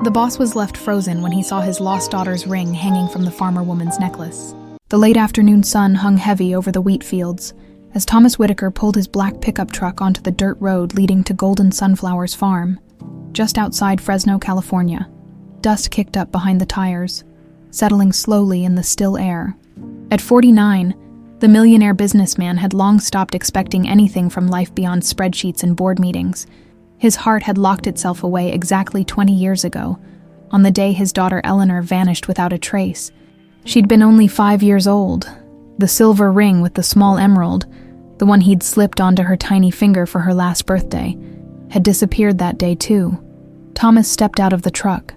The boss was left frozen when he saw his lost daughter's ring hanging from the farmer woman's necklace. The late afternoon sun hung heavy over the wheat fields as Thomas Whitaker pulled his black pickup truck onto the dirt road leading to Golden Sunflowers Farm, just outside Fresno, California. Dust kicked up behind the tires, settling slowly in the still air. At 49, the millionaire businessman had long stopped expecting anything from life beyond spreadsheets and board meetings. His heart had locked itself away exactly 20 years ago, on the day his daughter Eleanor vanished without a trace. She'd been only 5 years old. The silver ring with the small emerald, the one he'd slipped onto her tiny finger for her last birthday, had disappeared that day too. Thomas stepped out of the truck,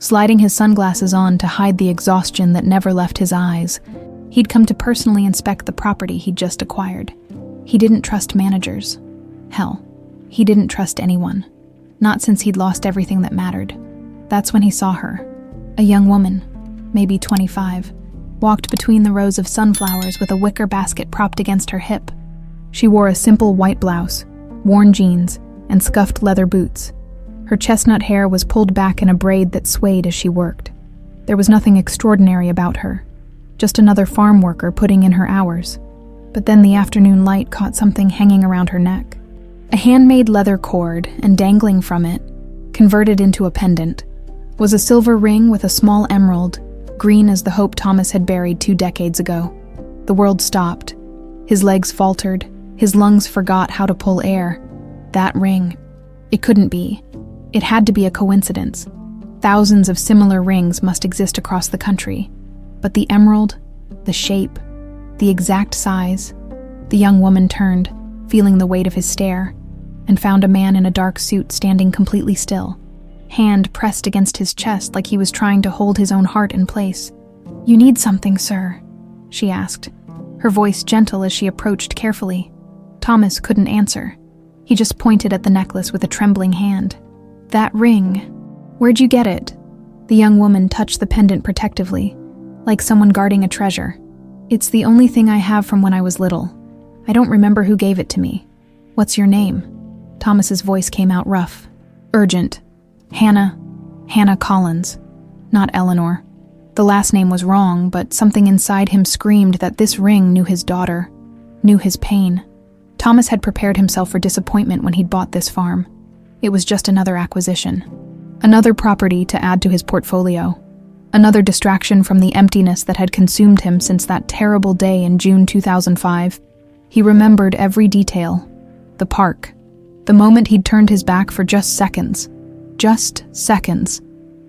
sliding his sunglasses on to hide the exhaustion that never left his eyes. He'd come to personally inspect the property he'd just acquired. He didn't trust managers. Hell, he didn't trust anyone. Not since he'd lost everything that mattered. That's when he saw her. A young woman, maybe 25, walked between the rows of sunflowers with a wicker basket propped against her hip. She wore a simple white blouse, worn jeans, and scuffed leather boots. Her chestnut hair was pulled back in a braid that swayed as she worked. There was nothing extraordinary about her, just another farm worker putting in her hours. But then the afternoon light caught something hanging around her neck. A handmade leather cord, and dangling from it, converted into a pendant, was a silver ring with a small emerald, green as the hope Thomas had buried 2 decades ago. The world stopped. His legs faltered. His lungs forgot how to pull air. That ring. It couldn't be. It had to be a coincidence. Thousands of similar rings must exist across the country. But the emerald, the shape, the exact size. The young woman turned, feeling the weight of his stare, and found a man in a dark suit standing completely still, hand pressed against his chest like he was trying to hold his own heart in place. "You need something, sir?" she asked, her voice gentle as she approached carefully. Thomas couldn't answer. He just pointed at the necklace with a trembling hand. "That ring. Where'd you get it?" The young woman touched the pendant protectively, like someone guarding a treasure. "It's the only thing I have from when I was little. I don't remember who gave it to me. What's your name?" Thomas's voice came out rough, urgent. Hannah Collins, not Eleanor. The last name was wrong, but something inside him screamed that this ring knew his daughter, knew his pain. Thomas had prepared himself for disappointment when he'd bought this farm. It was just another acquisition, another property to add to his portfolio, another distraction from the emptiness that had consumed him since that terrible day in June 2005. He remembered every detail. The park. The moment he'd turned his back for just seconds,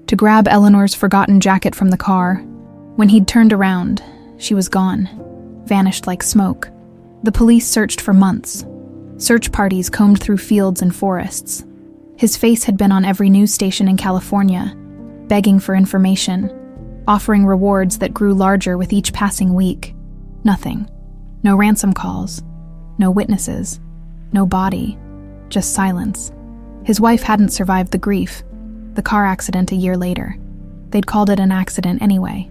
to grab Eleanor's forgotten jacket from the car. When he'd turned around, she was gone, vanished like smoke. The police searched for months. Search parties combed through fields and forests. His face had been on every news station in California, begging for information, offering rewards that grew larger with each passing week. Nothing. No ransom calls. No witnesses. No body. Just silence. His wife hadn't survived the grief, the car accident a year later. They'd called it an accident anyway.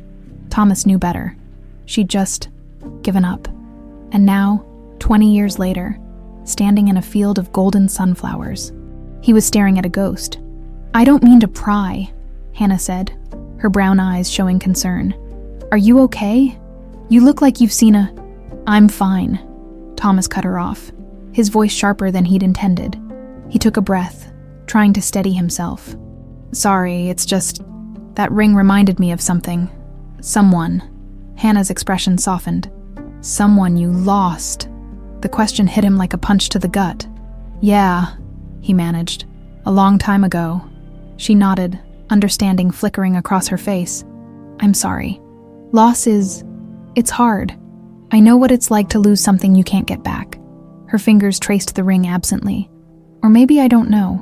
Thomas knew better. She'd just given up. And now, 20 years later, standing in a field of golden sunflowers, he was staring at a ghost. "I don't mean to pry," Hannah said, her brown eyes showing concern. "Are you okay? You look like you've seen a—" "I'm fine," Thomas cut her off, his voice sharper than he'd intended. He took a breath, trying to steady himself. "Sorry, it's just... that ring reminded me of something. Someone." Hannah's expression softened. "Someone you lost." The question hit him like a punch to the gut. "Yeah," he managed. "A long time ago." She nodded, understanding flickering across her face. "I'm sorry. Loss is... it's hard. I know what it's like to lose something you can't get back." Her fingers traced the ring absently. "Or maybe I don't know.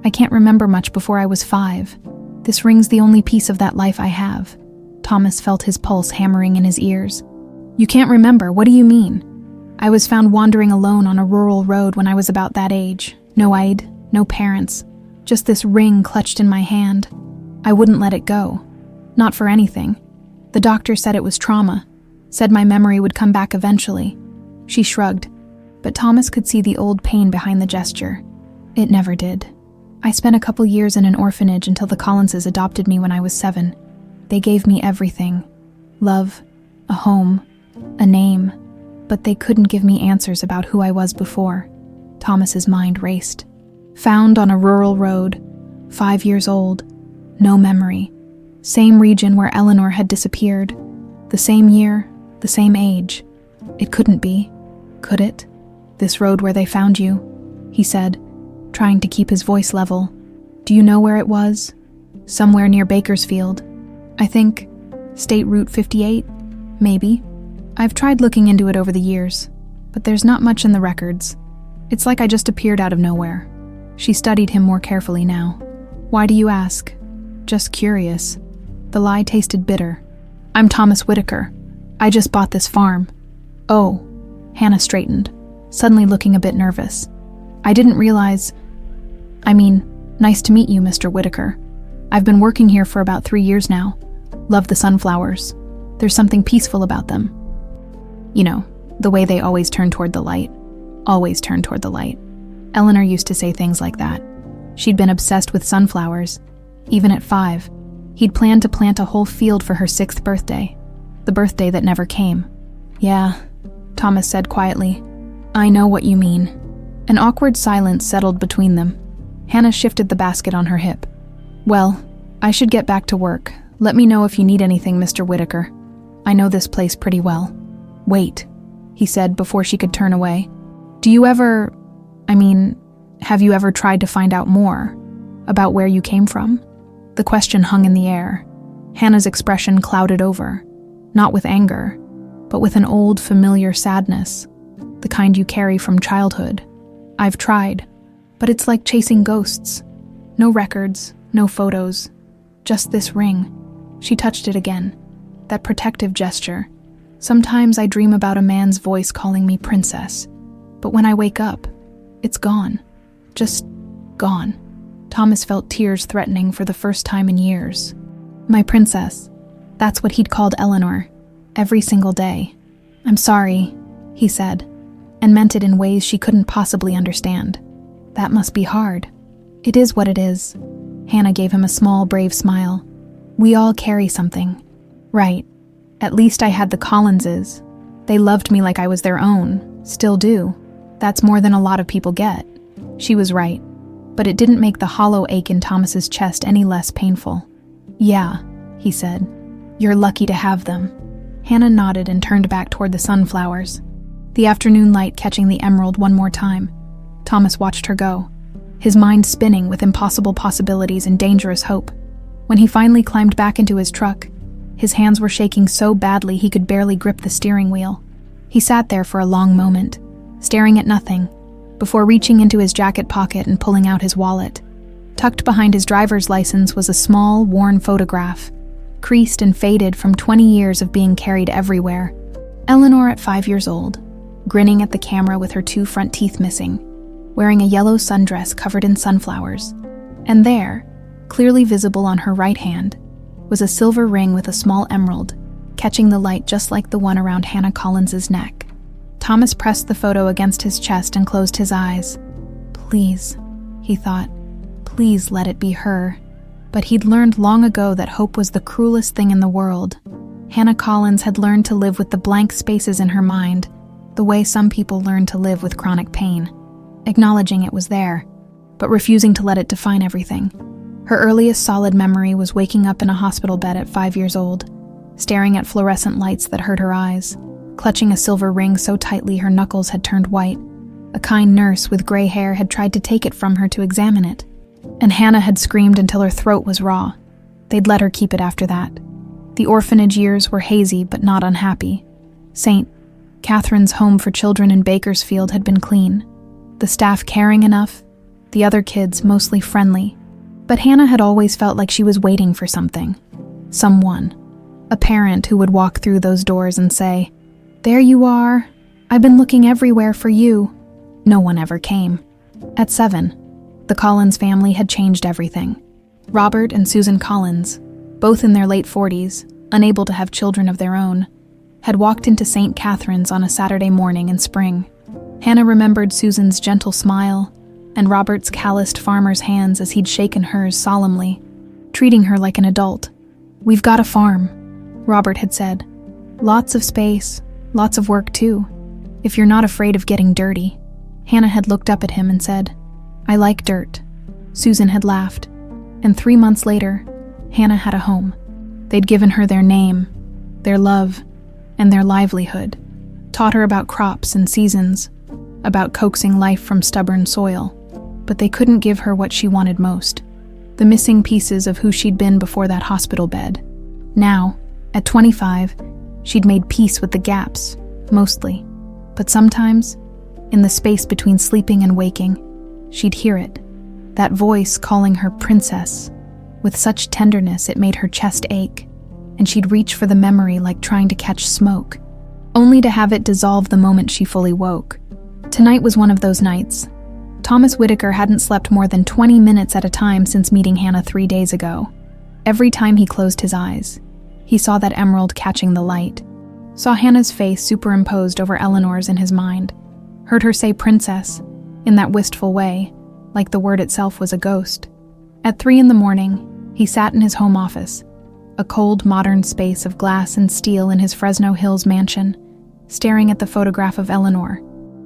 I can't remember much before I was 5. This ring's the only piece of that life I have." Thomas felt his pulse hammering in his ears. "You can't remember? What do you mean?" "I was found wandering alone on a rural road when I was about that age. No aid, no parents. Just this ring clutched in my hand. I wouldn't let it go. Not for anything. The doctor said it was trauma. Said my memory would come back eventually." She shrugged, but Thomas could see the old pain behind the gesture. It never did. I spent a couple years in an orphanage until the Collinses adopted me when I was 7. They gave me everything. Love, a home, a name, but they couldn't give me answers about who I was before. Thomas's mind raced. Found on a rural road, 5 years old, no memory. Same region where Eleanor had disappeared. The same year, the same age. It couldn't be, could it? This road where they found you, he said, trying to keep his voice level. Do you know where it was? Somewhere near Bakersfield. I think State Route 58, maybe. I've tried looking into it over the years, but there's not much in the records. It's like I just appeared out of nowhere. She studied him more carefully now. Why do you ask? Just curious. The lie tasted bitter. I'm Thomas Whitaker. I just bought this farm. Oh, Hannah straightened, suddenly looking a bit nervous. I didn't realize... nice to meet you, Mr. Whitaker. I've been working here for about 3 years now. Love the sunflowers. There's something peaceful about them. You know, the way they always turn toward the light. Always turn toward the light. Eleanor used to say things like that. She'd been obsessed with sunflowers. Even at 5, he'd planned to plant a whole field for her 6th birthday. The birthday that never came. Yeah, Thomas said quietly. I know what you mean. An awkward silence settled between them. Hannah shifted the basket on her hip. Well, I should get back to work. Let me know if you need anything, Mr. Whitaker. I know this place pretty well. Wait, he said before she could turn away. Do you ever... have you ever tried to find out more about where you came from? The question hung in the air. Hannah's expression clouded over, not with anger, but with an old, familiar sadness, the kind you carry from childhood. I've tried, but it's like chasing ghosts. No records, no photos, just this ring. She touched it again, that protective gesture. Sometimes I dream about a man's voice calling me princess, but when I wake up, it's gone. Just gone. Thomas felt tears threatening for the first time in years. My princess. That's what he'd called Eleanor, every single day. I'm sorry, he said, and meant it in ways she couldn't possibly understand. That must be hard. It is what it is. Hannah gave him a small, brave smile. We all carry something. Right. At least I had the Collinses. They loved me like I was their own. Still do. That's more than a lot of people get. She was right. But it didn't make the hollow ache in Thomas's chest any less painful. Yeah, he said. You're lucky to have them. Hannah nodded and turned back toward the sunflowers, the afternoon light catching the emerald one more time. Thomas watched her go, his mind spinning with impossible possibilities and dangerous hope. When he finally climbed back into his truck, his hands were shaking so badly he could barely grip the steering wheel. He sat there for a long moment, staring at nothing, before reaching into his jacket pocket and pulling out his wallet. Tucked behind his driver's license was a small, worn photograph, creased and faded from 20 years of being carried everywhere. Eleanor at 5 years old, grinning at the camera with her 2 front teeth missing, wearing a yellow sundress covered in sunflowers. And there, clearly visible on her right hand, was a silver ring with a small emerald, catching the light just like the one around Hannah Collins's neck. Thomas pressed the photo against his chest and closed his eyes. Please, he thought, please let it be her. But he'd learned long ago that hope was the cruelest thing in the world. Hannah Collins had learned to live with the blank spaces in her mind, the way some people learn to live with chronic pain, acknowledging it was there, but refusing to let it define everything. Her earliest solid memory was waking up in a hospital bed at 5 years old, staring at fluorescent lights that hurt her eyes, clutching a silver ring so tightly her knuckles had turned white. A kind nurse with gray hair had tried to take it from her to examine it, and Hannah had screamed until her throat was raw. They'd let her keep it after that. The orphanage years were hazy but not unhappy. St. Catherine's home for children in Bakersfield had been clean, the staff caring enough, the other kids mostly friendly. But Hannah had always felt like she was waiting for something. Someone. A parent who would walk through those doors and say, "There you are. I've been looking everywhere for you." No one ever came. At 7, the Collins family had changed everything. Robert and Susan Collins, both in their late 40s, unable to have children of their own, had walked into St. Catherine's on a Saturday morning in spring. Hannah remembered Susan's gentle smile and Robert's calloused farmer's hands as he'd shaken hers solemnly, treating her like an adult. "We've got a farm," Robert had said. "Lots of space, lots of work too, if you're not afraid of getting dirty." Hannah had looked up at him and said, "I like dirt." Susan had laughed, and 3 months later, Hannah had a home. They'd given her their name, their love, and their livelihood, taught her about crops and seasons, about coaxing life from stubborn soil, but they couldn't give her what she wanted most, the missing pieces of who she'd been before that hospital bed. Now, at 25, she'd made peace with the gaps, mostly, but sometimes, in the space between sleeping and waking, she'd hear it, that voice calling her princess, with such tenderness it made her chest ache, and she'd reach for the memory like trying to catch smoke, only to have it dissolve the moment she fully woke. Tonight was one of those nights. Thomas Whitaker hadn't slept more than 20 minutes at a time since meeting Hannah 3 days ago. Every time he closed his eyes, he saw that emerald catching the light, saw Hannah's face superimposed over Eleanor's in his mind, heard her say princess, in that wistful way, like the word itself was a ghost. At 3 a.m, he sat in his home office, a cold, modern space of glass and steel in his Fresno Hills mansion, staring at the photograph of Eleanor.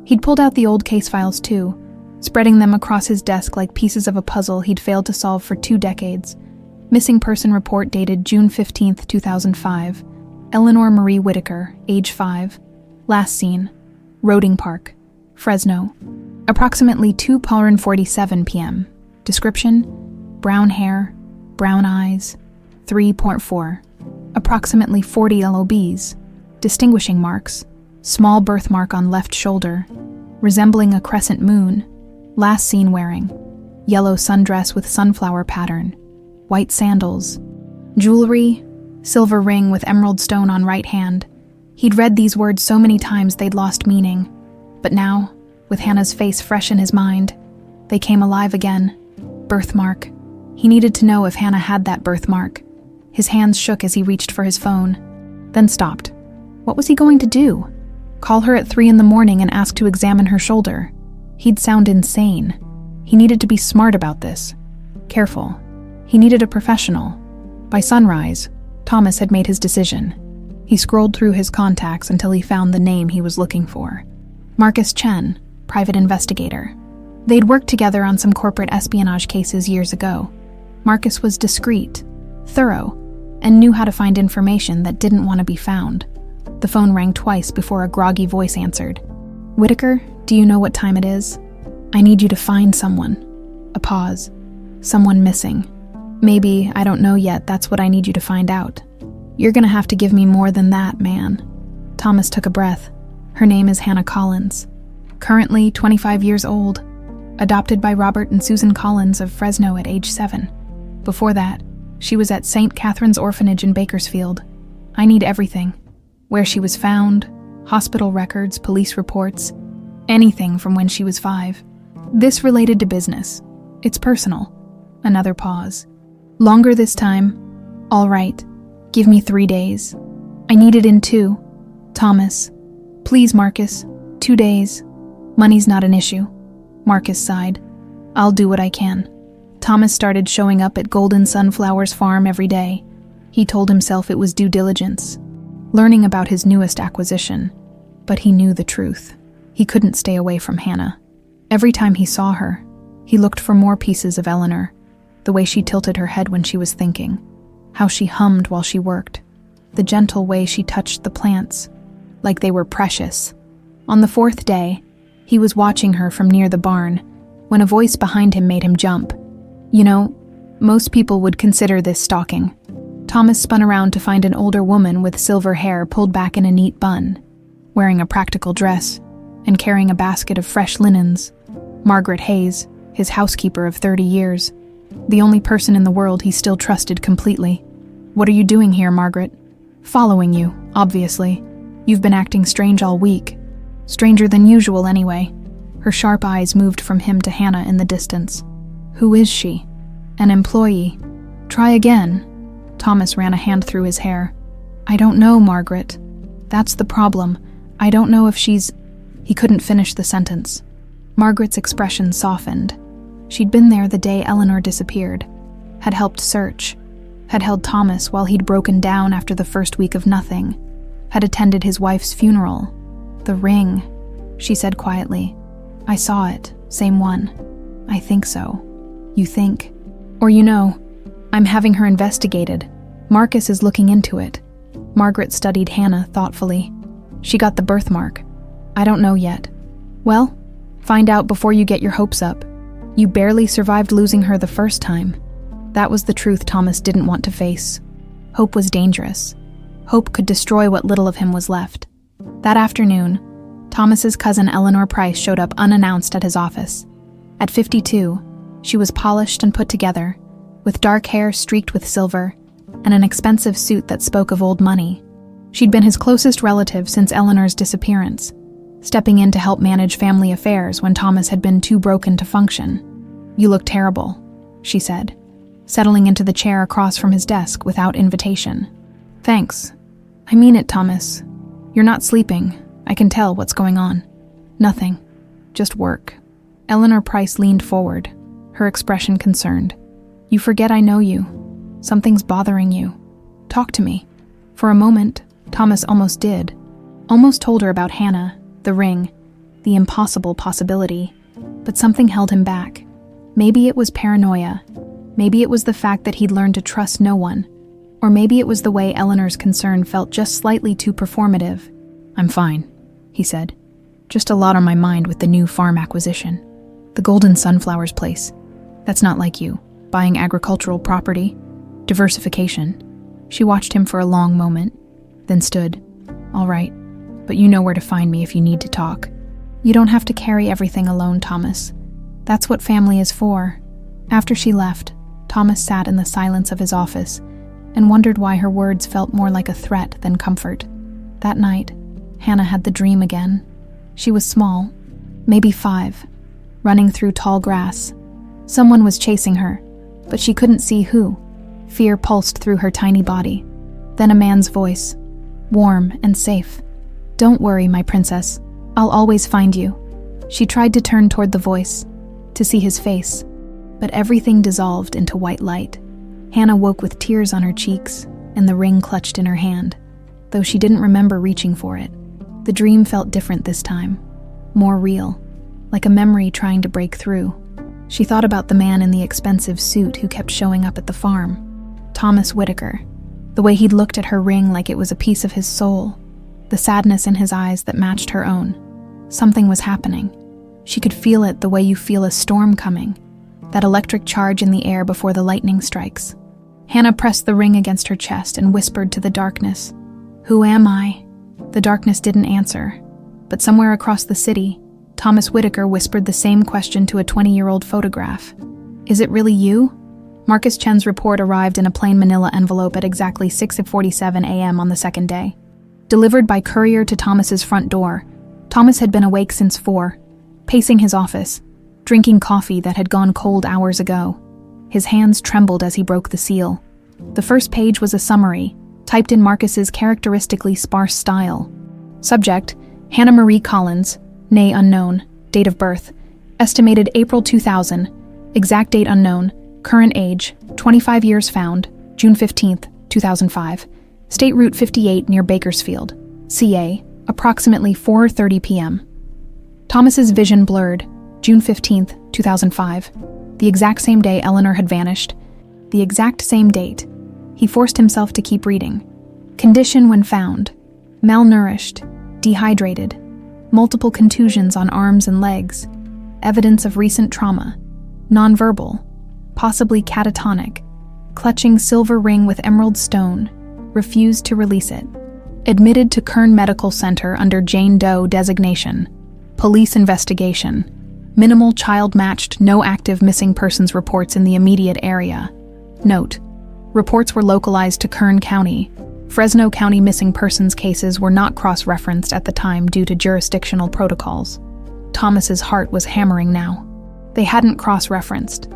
He'd pulled out the old case files too, spreading them across his desk like pieces of a puzzle he'd failed to solve for 2 decades. Missing person report dated June 15, 2005. Eleanor Marie Whitaker, age 5. Last seen, Roding Park, Fresno. Approximately 2:47 p.m. Description: brown hair, brown eyes, 3.4. Approximately 40 lobs. Distinguishing marks: small birthmark on left shoulder, resembling a crescent moon. Last seen wearing yellow sundress with sunflower pattern, white sandals, jewelry, silver ring with emerald stone on right hand. He'd read these words so many times they'd lost meaning, but now, with Hannah's face fresh in his mind, they came alive again. Birthmark. He needed to know if Hannah had that birthmark. His hands shook as he reached for his phone, then stopped. What was he going to do? Call her at 3 a.m. and ask to examine her shoulder? He'd sound insane. He needed to be smart about this. Careful. He needed a professional. By sunrise, Thomas had made his decision. He scrolled through his contacts until he found the name he was looking for. Marcus Chen, private investigator. They'd worked together on some corporate espionage cases years ago. Marcus was discreet, thorough, and knew how to find information that didn't want to be found. The phone rang twice before a groggy voice answered. "Whitaker, do you know what time it is? I need you to find someone." A pause. "Someone missing. Maybe, I don't know yet, that's what I need you to find out. You're gonna have to give me more than that, man." Thomas took a breath. Her name is Hannah Collins. Currently 25 years old. Adopted by Robert and Susan Collins of Fresno at age 7. Before that, she was at St. Catherine's Orphanage in Bakersfield. I need everything. Where she was found, hospital records, police reports, anything from when she was 5. This related to business. It's personal. Another pause. Longer this time. All right. Give me 3 days. I need it in 2. Thomas. Please, Marcus. 2 days. Money's not an issue. Marcus sighed. I'll do what I can. Thomas started showing up at Golden Sunflowers Farm every day. He told himself it was due diligence, learning about his newest acquisition. But he knew the truth. He couldn't stay away from Hannah. Every time he saw her, he looked for more pieces of Eleanor, the way she tilted her head when she was thinking, how she hummed while she worked, the gentle way she touched the plants, like they were precious. On the 4th day, he was watching her from near the barn, when a voice behind him made him jump. You know, most people would consider this stalking. Thomas spun around to find an older woman with silver hair pulled back in a neat bun, wearing a practical dress, and carrying a basket of fresh linens. Margaret Hayes, his housekeeper of 30 years, the only person in the world he still trusted completely. What are you doing here, Margaret? Following you, obviously. You've been acting strange all week. Stranger than usual, anyway. Her sharp eyes moved from him to Hannah in the distance. Who is she? An employee? Try again. Thomas ran a hand through his hair. I don't know, Margaret. That's the problem. I don't know if she's... He couldn't finish the sentence. Margaret's expression softened, She'd been there the day Eleanor disappeared, had helped search, had held Thomas while he'd broken down after the first week of nothing, had attended his wife's funeral. "The ring," she said quietly. "I saw it, same one. I think so." "You think?" "Or I'm having her investigated. Marcus is looking into it." Margaret studied Hannah thoughtfully. "She got the birthmark." "I don't know yet." "Well, find out before you get your hopes up. You barely survived losing her the first time." That was the truth Thomas didn't want to face. Hope was dangerous. Hope could destroy what little of him was left. That afternoon, Thomas's cousin Eleanor Price showed up unannounced at his office. At 52, she was polished and put together, with dark hair streaked with silver, and an expensive suit that spoke of old money. She'd been his closest relative since Eleanor's disappearance, stepping in to help manage family affairs when Thomas had been too broken to function. "You look terrible," she said, settling into the chair across from his desk without invitation. "Thanks. I mean it, Thomas. You're not sleeping. I can tell what's going on." "Nothing. Just work." Eleanor Price leaned forward, her expression concerned. "You forget I know you. Something's bothering you. Talk to me." For a moment, Thomas almost did. Almost told her about Hannah, the ring, the impossible possibility. But something held him back. Maybe it was paranoia. Maybe it was the fact that he'd learned to trust no one. Or maybe it was the way Eleanor's concern felt just slightly too performative. "I'm fine," he said. "Just a lot on my mind with the new farm acquisition. The Golden Sunflowers place. That's not like you. Buying agricultural property. Diversification." She watched him for a long moment, then stood. "All right, but you know where to find me if you need to talk." "You don't have to carry everything alone, Thomas. That's what family is for." After she left, Thomas sat in the silence of his office and wondered why her words felt more like a threat than comfort. That night, Hannah had the dream again. She was small, maybe 5, running through tall grass. Someone was chasing her, but she couldn't see who. Fear pulsed through her tiny body. Then a man's voice, warm and safe. "Don't worry, my princess. I'll always find you." She tried to turn toward the voice, to see his face, but everything dissolved into white light. Hannah woke with tears on her cheeks and the ring clutched in her hand, though she didn't remember reaching for it. The dream felt different this time, more real, like a memory trying to break through. She thought about the man in the expensive suit who kept showing up at the farm, Thomas Whitaker, the way he'd looked at her ring like it was a piece of his soul, the sadness in his eyes that matched her own. Something was happening. She could feel it the way you feel a storm coming, that electric charge in the air before the lightning strikes. Hannah pressed the ring against her chest and whispered to the darkness, "Who am I?" The darkness didn't answer, but somewhere across the city, Thomas Whitaker whispered the same question to a 20-year-old photograph. "Is it really you?" Marcus Chen's report arrived in a plain manila envelope at exactly 6:47 a.m. on the second day. Delivered by courier to Thomas's front door, Thomas had been awake since 4, pacing his office, drinking coffee that had gone cold hours ago. His hands trembled as he broke the seal. The first page was a summary, typed in Marcus's characteristically sparse style. Subject, Hannah Marie Collins, née unknown, date of birth, estimated April 2000, exact date unknown, current age, 25 years found, June 15, 2005, State Route 58 near Bakersfield, CA, approximately 4:30 p.m. Thomas's vision blurred, June 15, 2005, the exact same day Eleanor had vanished, the exact same date. He forced himself to keep reading. Condition when found, malnourished, dehydrated, multiple contusions on arms and legs, evidence of recent trauma, nonverbal, possibly catatonic, clutching silver ring with emerald stone, refused to release it. Admitted to Kern Medical Center under Jane Doe designation. Police investigation. Minimal child-matched, no active missing persons reports in the immediate area. Note: reports were localized to Kern County. Fresno County missing persons cases were not cross-referenced at the time due to jurisdictional protocols. Thomas's heart was hammering now. They hadn't cross-referenced.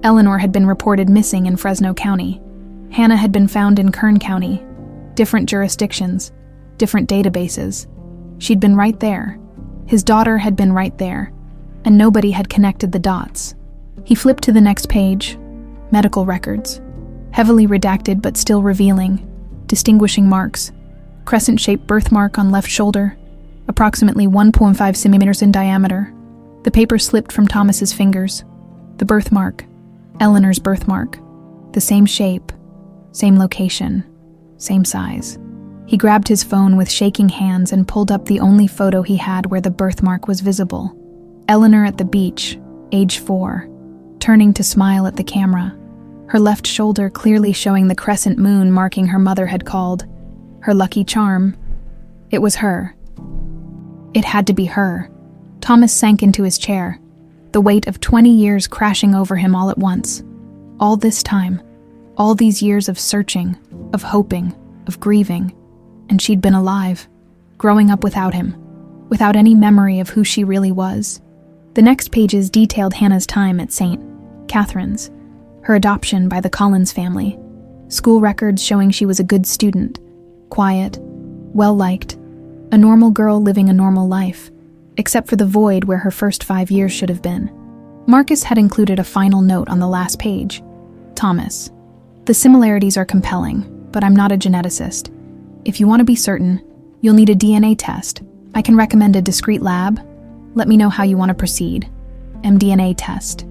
Eleanor had been reported missing in Fresno County. Hannah had been found in Kern County. Different jurisdictions, different databases. She'd been right there. His daughter had been right there, and nobody had connected the dots. He flipped to the next page. Medical records. Heavily redacted but still revealing. Distinguishing marks. Crescent-shaped birthmark on left shoulder, approximately 1.5 centimeters in diameter. The paper slipped from Thomas's fingers. The birthmark. Eleanor's birthmark. The same shape, same location, same size. He grabbed his phone with shaking hands and pulled up the only photo he had where the birthmark was visible. Eleanor at the beach, age 4, turning to smile at the camera, her left shoulder clearly showing the crescent moon marking her mother had called her lucky charm. It was her. It had to be her. Thomas sank into his chair, the weight of 20 years crashing over him all at once. All this time, all these years of searching, of hoping, of grieving, and she'd been alive, growing up without him, without any memory of who she really was. The next pages detailed Hannah's time at St. Catherine's, her adoption by the Collins family, school records showing she was a good student, quiet, well-liked, a normal girl living a normal life, except for the void where her first 5 years should have been. Marcus had included a final note on the last page. Thomas, the similarities are compelling, but I'm not a geneticist. If you want to be certain, you'll need a DNA test. I can recommend a discrete lab. Let me know how you want to proceed. mDNA test.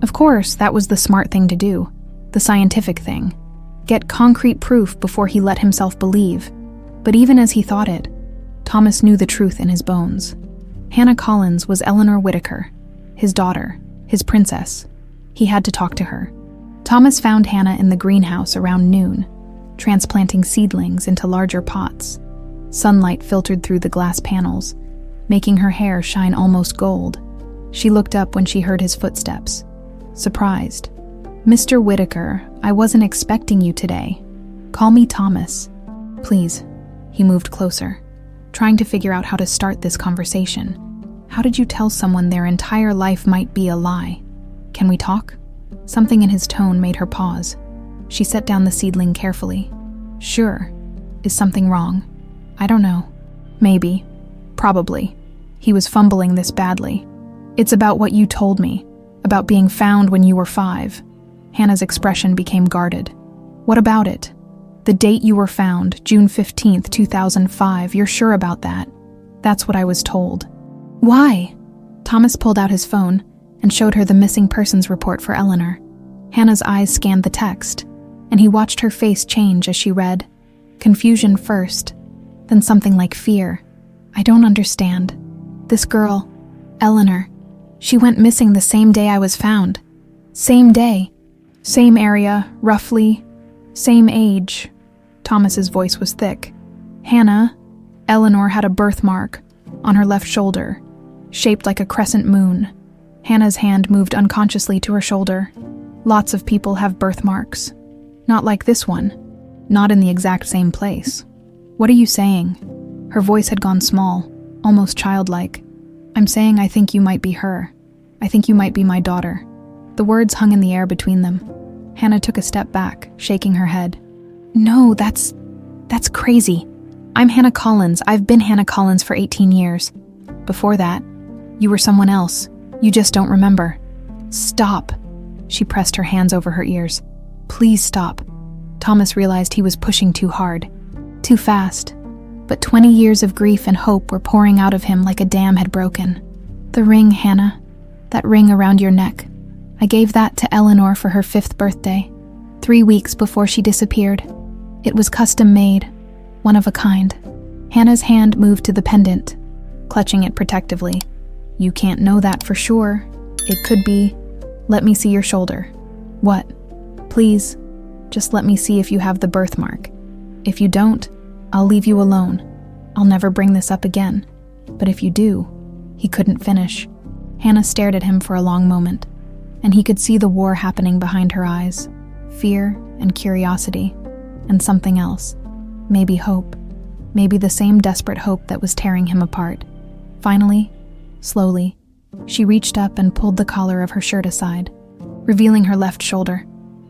Of course, that was the smart thing to do, the scientific thing. Get concrete proof before he let himself believe. But even as he thought it, Thomas knew the truth in his bones. Hannah Collins was Eleanor Whitaker, his daughter, his princess. He had to talk to her. Thomas found Hannah in the greenhouse around noon, transplanting seedlings into larger pots. Sunlight filtered through the glass panels, making her hair shine almost gold. She looked up when she heard his footsteps, surprised. "Mr. Whitaker, I wasn't expecting you today. Call me Thomas. Please." He moved closer, trying to figure out how to start this conversation. How did you tell someone their entire life might be a lie? Can we talk? Something in his tone made her pause. She set down the seedling carefully. Sure. Is something wrong? I don't know. Maybe. Probably. He was fumbling this badly. It's about what you told me, about being found when you were 5. Hannah's expression became guarded. What about it? The date you were found, June 15th, 2005, you're sure about that? That's what I was told. Why? Thomas pulled out his phone and showed her the missing persons report for Eleanor. Hannah's eyes scanned the text, and he watched her face change as she read. Confusion first, then something like fear. I don't understand. This girl, Eleanor, she went missing the same day I was found. Same day. Same area, roughly. Same age. Thomas's voice was thick. Hannah, Eleanor had a birthmark on her left shoulder, shaped like a crescent moon. Hannah's hand moved unconsciously to her shoulder. Lots of people have birthmarks. Not like this one. Not in the exact same place. What are you saying? Her voice had gone small, almost childlike. I'm saying I think you might be her. I think you might be my daughter. The words hung in the air between them. Hannah took a step back, shaking her head. No, that's crazy. I'm Hannah Collins. I've been Hannah Collins for 18 years. Before that, you were someone else. You just don't remember. Stop. She pressed her hands over her ears. Please stop. Thomas realized he was pushing too hard, too fast. But 20 years of grief and hope were pouring out of him like a dam had broken. The ring, Hannah. That ring around your neck. I gave that to Eleanor for her 5th birthday, 3 weeks before she disappeared. It was custom made, one of a kind. Hannah's hand moved to the pendant, clutching it protectively. You can't know that for sure. It could be. Let me see your shoulder. What? Please, just let me see if you have the birthmark. If you don't, I'll leave you alone. I'll never bring this up again. But if you do, he couldn't finish. Hannah stared at him for a long moment, and he could see the war happening behind her eyes. Fear and curiosity, and something else. Maybe hope. Maybe the same desperate hope that was tearing him apart. Finally, slowly, she reached up and pulled the collar of her shirt aside, revealing her left shoulder.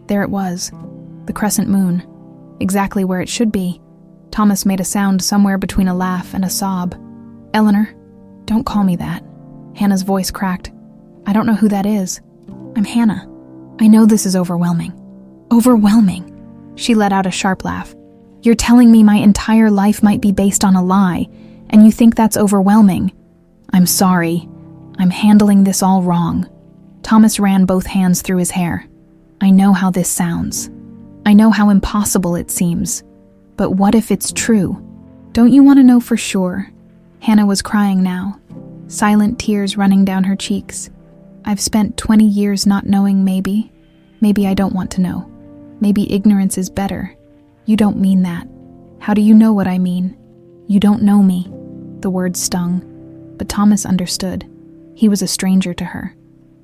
There it was, the crescent moon, exactly where it should be. Thomas made a sound somewhere between a laugh and a sob. Eleanor, don't call me that. Hannah's voice cracked. I don't know who that is. I'm Hannah. I know this is overwhelming. Overwhelming. She let out a sharp laugh. You're telling me my entire life might be based on a lie, and you think that's overwhelming? I'm sorry. I'm handling this all wrong. Thomas ran both hands through his hair. I know how this sounds. I know how impossible it seems. But what if it's true? Don't you want to know for sure? Hannah was crying now, silent tears running down her cheeks. I've spent 20 years not knowing maybe. Maybe I don't want to know. Maybe ignorance is better. You don't mean that. How do you know what I mean? You don't know me. The words stung, but Thomas understood. He was a stranger to her,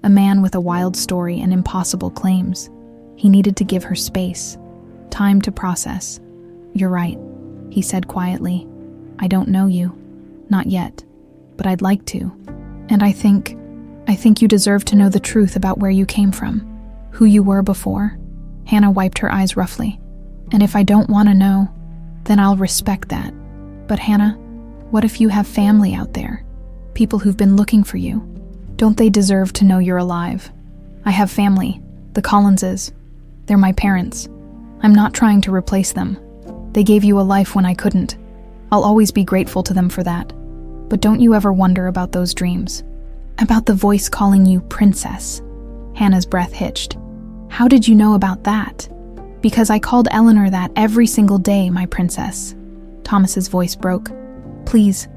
a man with a wild story and impossible claims. He needed to give her space, time to process. You're right, he said quietly. I don't know you. Not yet, but I'd like to. And I think you deserve to know the truth about where you came from, who you were before. Hannah wiped her eyes roughly. And if I don't want to know, then I'll respect that. But Hannah, what if you have family out there? People who've been looking for you. Don't they deserve to know you're alive? I have family, the Collinses. They're my parents. I'm not trying to replace them. They gave you a life when I couldn't. I'll always be grateful to them for that. But don't you ever wonder about those dreams? About the voice calling you princess? Hannah's breath hitched. How did you know about that? Because I called Eleanor that every single day, my princess. Thomas's voice broke. Please,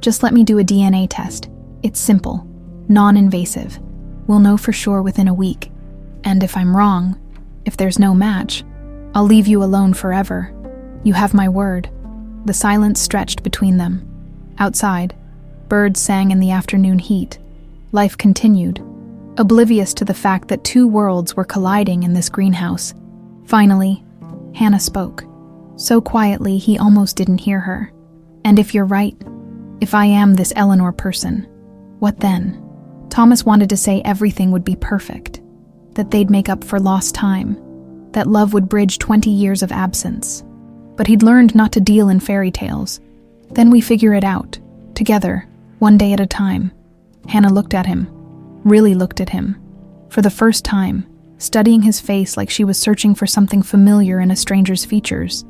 just let me do a DNA test. It's simple, non-invasive. We'll know for sure within a week. And if I'm wrong, if there's no match, I'll leave you alone forever. You have my word. The silence stretched between them. Outside, birds sang in the afternoon heat. Life continued, oblivious to the fact that two worlds were colliding in this greenhouse. Finally, Hannah spoke, so quietly he almost didn't hear her. And if you're right, if I am this Eleanor person, what then? Thomas wanted to say everything would be perfect, that they'd make up for lost time, that love would bridge 20 years of absence. But he'd learned not to deal in fairy tales. Then we figure it out, together, one day at a time. Hannah looked at him, really looked at him, for the first time, studying his face like she was searching for something familiar in a stranger's features.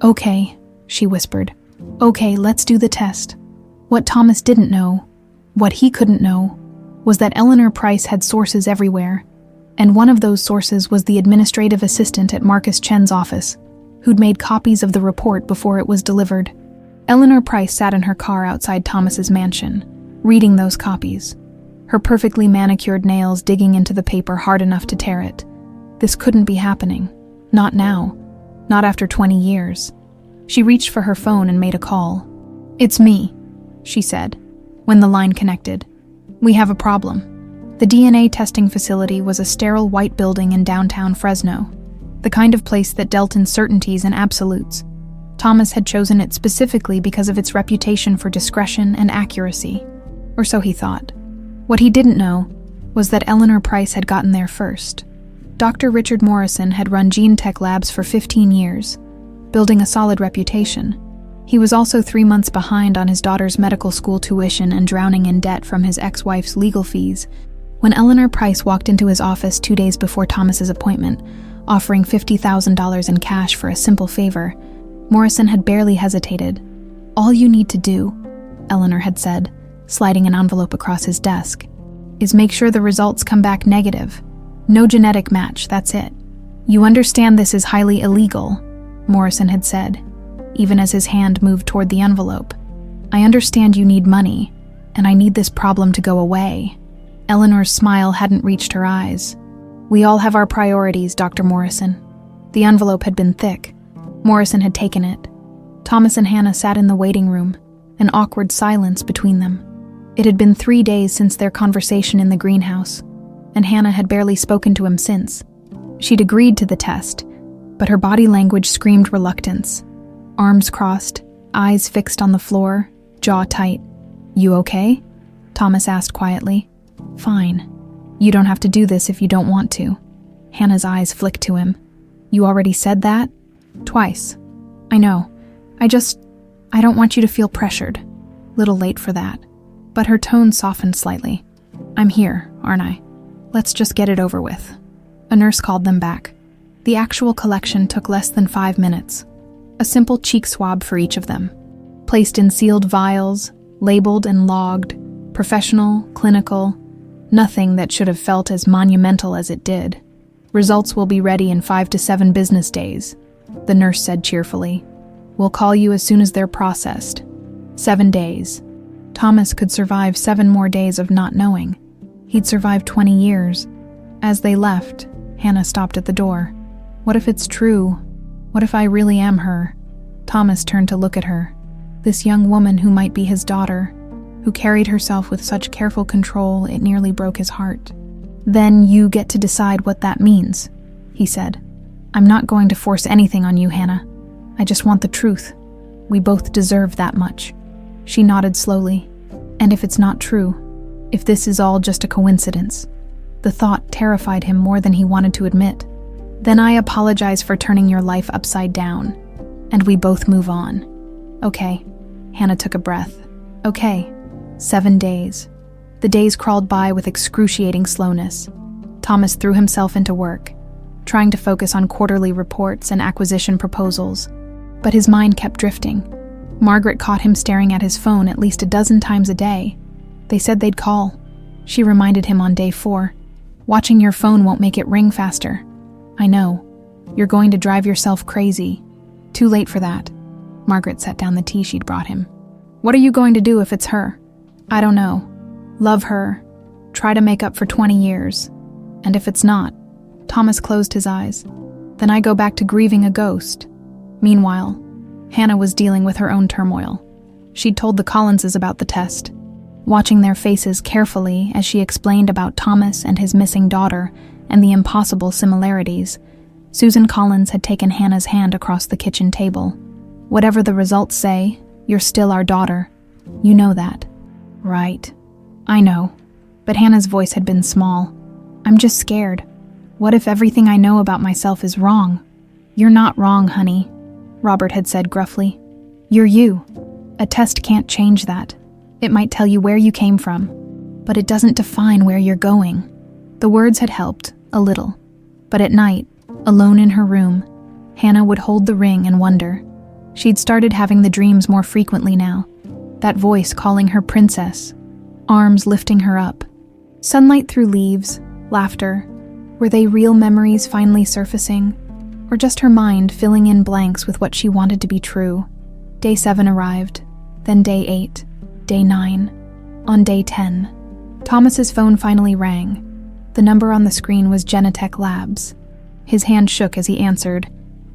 Okay, she whispered. Okay, let's do the test. What Thomas didn't know, what he couldn't know, was that Eleanor Price had sources everywhere, and one of those sources was the administrative assistant at Marcus Chen's office, who'd made copies of the report before it was delivered. Eleanor Price sat in her car outside Thomas's mansion, reading those copies, her perfectly manicured nails digging into the paper hard enough to tear it. This couldn't be happening. Not now. Not after 20 years. She reached for her phone and made a call. It's me, she said, when the line connected. We have a problem. The DNA testing facility was a sterile white building in downtown Fresno, the kind of place that dealt in certainties and absolutes. Thomas had chosen it specifically because of its reputation for discretion and accuracy. Or so he thought. What he didn't know was that Eleanor Price had gotten there first. Dr. Richard Morrison had run gene tech labs for 15 years, building a solid reputation. He was also 3 months behind on his daughter's medical school tuition and drowning in debt from his ex-wife's legal fees. When Eleanor Price walked into his office 2 days before Thomas's appointment, offering $50,000 in cash for a simple favor, Morrison had barely hesitated. All you need to do, Eleanor had said, sliding an envelope across his desk, is make sure the results come back negative. No genetic match, that's it. You understand this is highly illegal, Morrison had said, even as his hand moved toward the envelope. I understand you need money, and I need this problem to go away. Eleanor's smile hadn't reached her eyes. We all have our priorities, Dr. Morrison. The envelope had been thick. Morrison had taken it. Thomas and Hannah sat in the waiting room, an awkward silence between them. It had been 3 days since their conversation in the greenhouse, and Hannah had barely spoken to him since. She'd agreed to the test, but her body language screamed reluctance. Arms crossed, eyes fixed on the floor, jaw tight. You okay? Thomas asked quietly. Fine. You don't have to do this if you don't want to. Hannah's eyes flicked to him. You already said that? Twice. I know. I don't want you to feel pressured. Little late for that. But her tone softened slightly. I'm here, aren't I? Let's just get it over with." A nurse called them back. The actual collection took less than 5 minutes. A simple cheek swab for each of them, placed in sealed vials, labeled and logged, professional, clinical, nothing that should have felt as monumental as it did. "Results will be ready in 5 to 7 business days," the nurse said cheerfully. "We'll call you as soon as they're processed." 7 days. Thomas could survive 7 more days of not knowing. He'd survived 20 years. As they left, Hannah stopped at the door. "What if it's true? What if I really am her?" Thomas turned to look at her. This young woman who might be his daughter, who carried herself with such careful control it nearly broke his heart. "Then you get to decide what that means," he said. "I'm not going to force anything on you, Hannah. I just want the truth. We both deserve that much." She nodded slowly. "And if it's not true, if this is all just a coincidence?" The thought terrified him more than he wanted to admit. "Then I apologize for turning your life upside down, and we both move on." "Okay." Hannah took a breath. "Okay." 7 days. The days crawled by with excruciating slowness. Thomas threw himself into work, trying to focus on quarterly reports and acquisition proposals. But his mind kept drifting. Margaret caught him staring at his phone at least a dozen times a day. They said they'd call. She reminded him on day 4. "Watching your phone won't make it ring faster." "I know. You're going to drive yourself crazy." "Too late for that." Margaret set down the tea she'd brought him. "What are you going to do if it's her?" "I don't know. Love her. Try to make up for 20 years. And if it's not..." Thomas closed his eyes. "Then I go back to grieving a ghost." Meanwhile, Hannah was dealing with her own turmoil. She'd told the Collinses about the test, watching their faces carefully as she explained about Thomas and his missing daughter and the impossible similarities. Susan Collins had taken Hannah's hand across the kitchen table. "Whatever the results say, you're still our daughter. You know that." "Right. I know." But Hannah's voice had been small. "I'm just scared. What if everything I know about myself is wrong?" "You're not wrong, honey," Robert had said gruffly. "You're you. A test can't change that. It might tell you where you came from, but it doesn't define where you're going." The words had helped, a little. But at night, alone in her room, Hannah would hold the ring and wonder. She'd started having the dreams more frequently now. That voice calling her princess, arms lifting her up. Sunlight through leaves, laughter. Were they real memories finally surfacing? Or just her mind filling in blanks with what she wanted to be true? Day 7 arrived, then day 8, day 9. On day 10, Thomas's phone finally rang. The number on the screen was Genetech Labs. His hand shook as he answered.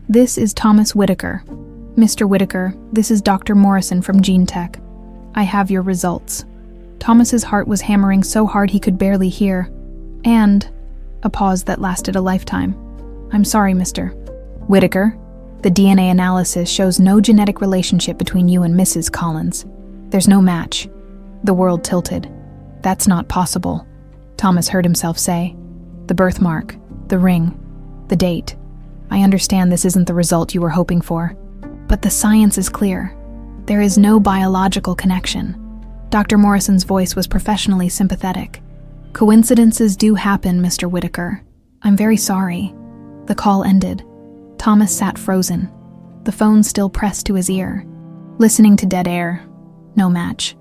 "This is Thomas Whitaker." "Mr. Whitaker, this is Dr. Morrison from GeneTech. I have your results." Thomas's heart was hammering so hard he could barely hear. And a pause that lasted a lifetime. "I'm sorry, Mr. Whitaker. The DNA analysis shows no genetic relationship between you and Mrs. Collins. There's no match." The world tilted. "That's not possible," Thomas heard himself say. "The birthmark, the ring, the date. I understand this isn't the result you were hoping for. But the science is clear. There is no biological connection." Dr. Morrison's voice was professionally sympathetic. "Coincidences do happen, Mr. Whitaker. I'm very sorry." The call ended. Thomas sat frozen, the phone still pressed to his ear, listening to dead air. No match.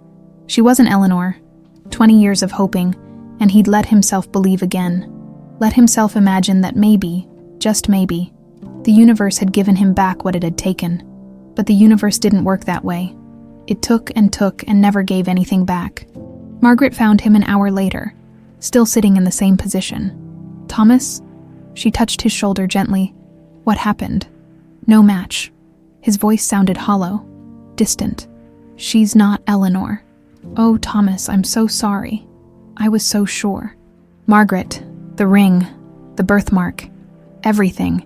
She wasn't Eleanor. 20 years of hoping, and he'd let himself believe again. Let himself imagine that maybe, just maybe, the universe had given him back what it had taken. But the universe didn't work that way. It took and never gave anything back. Margaret found him an hour later, still sitting in the same position. "Thomas?" She touched his shoulder gently. "What happened?" "No match." His voice sounded hollow, distant. "She's not Eleanor." "Oh, Thomas, I'm so sorry. I was so sure." "Margaret, the ring, the birthmark, everything.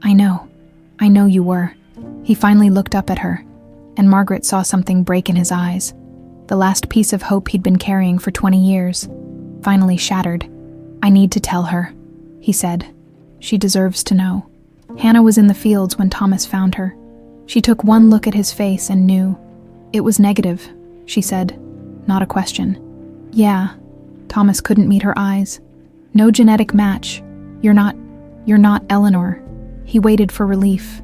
I know you were." He finally looked up at her, and Margaret saw something break in his eyes. The last piece of hope he'd been carrying for 20 years, finally shattered. "I need to tell her," he said. "She deserves to know." Hannah was in the fields when Thomas found her. She took one look at his face and knew. "It was negative," she said, not a question. "Yeah." Thomas couldn't meet her eyes. No genetic match. You're not Eleanor." He waited for relief.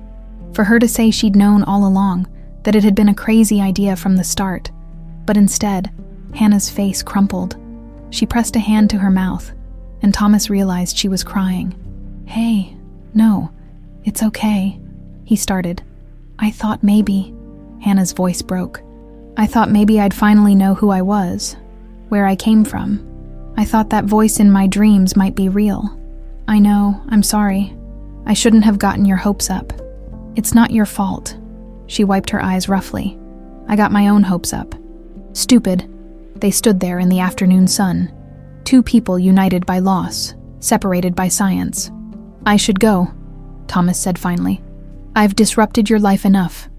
For her to say she'd known all along, that it had been a crazy idea from the start. But instead, Hannah's face crumpled. She pressed a hand to her mouth, and Thomas realized she was crying. "Hey, no, it's okay," he started. "I thought maybe," Hannah's voice broke. "I thought maybe I'd finally know who I was, where I came from. I thought that voice in my dreams might be real. I know, I'm sorry. I shouldn't have gotten your hopes up. It's not your fault." She wiped her eyes roughly. "I got my own hopes up." Stupid. They stood there in the afternoon sun. Two people united by loss, separated by science. "I should go," Thomas said finally. "I've disrupted your life enough."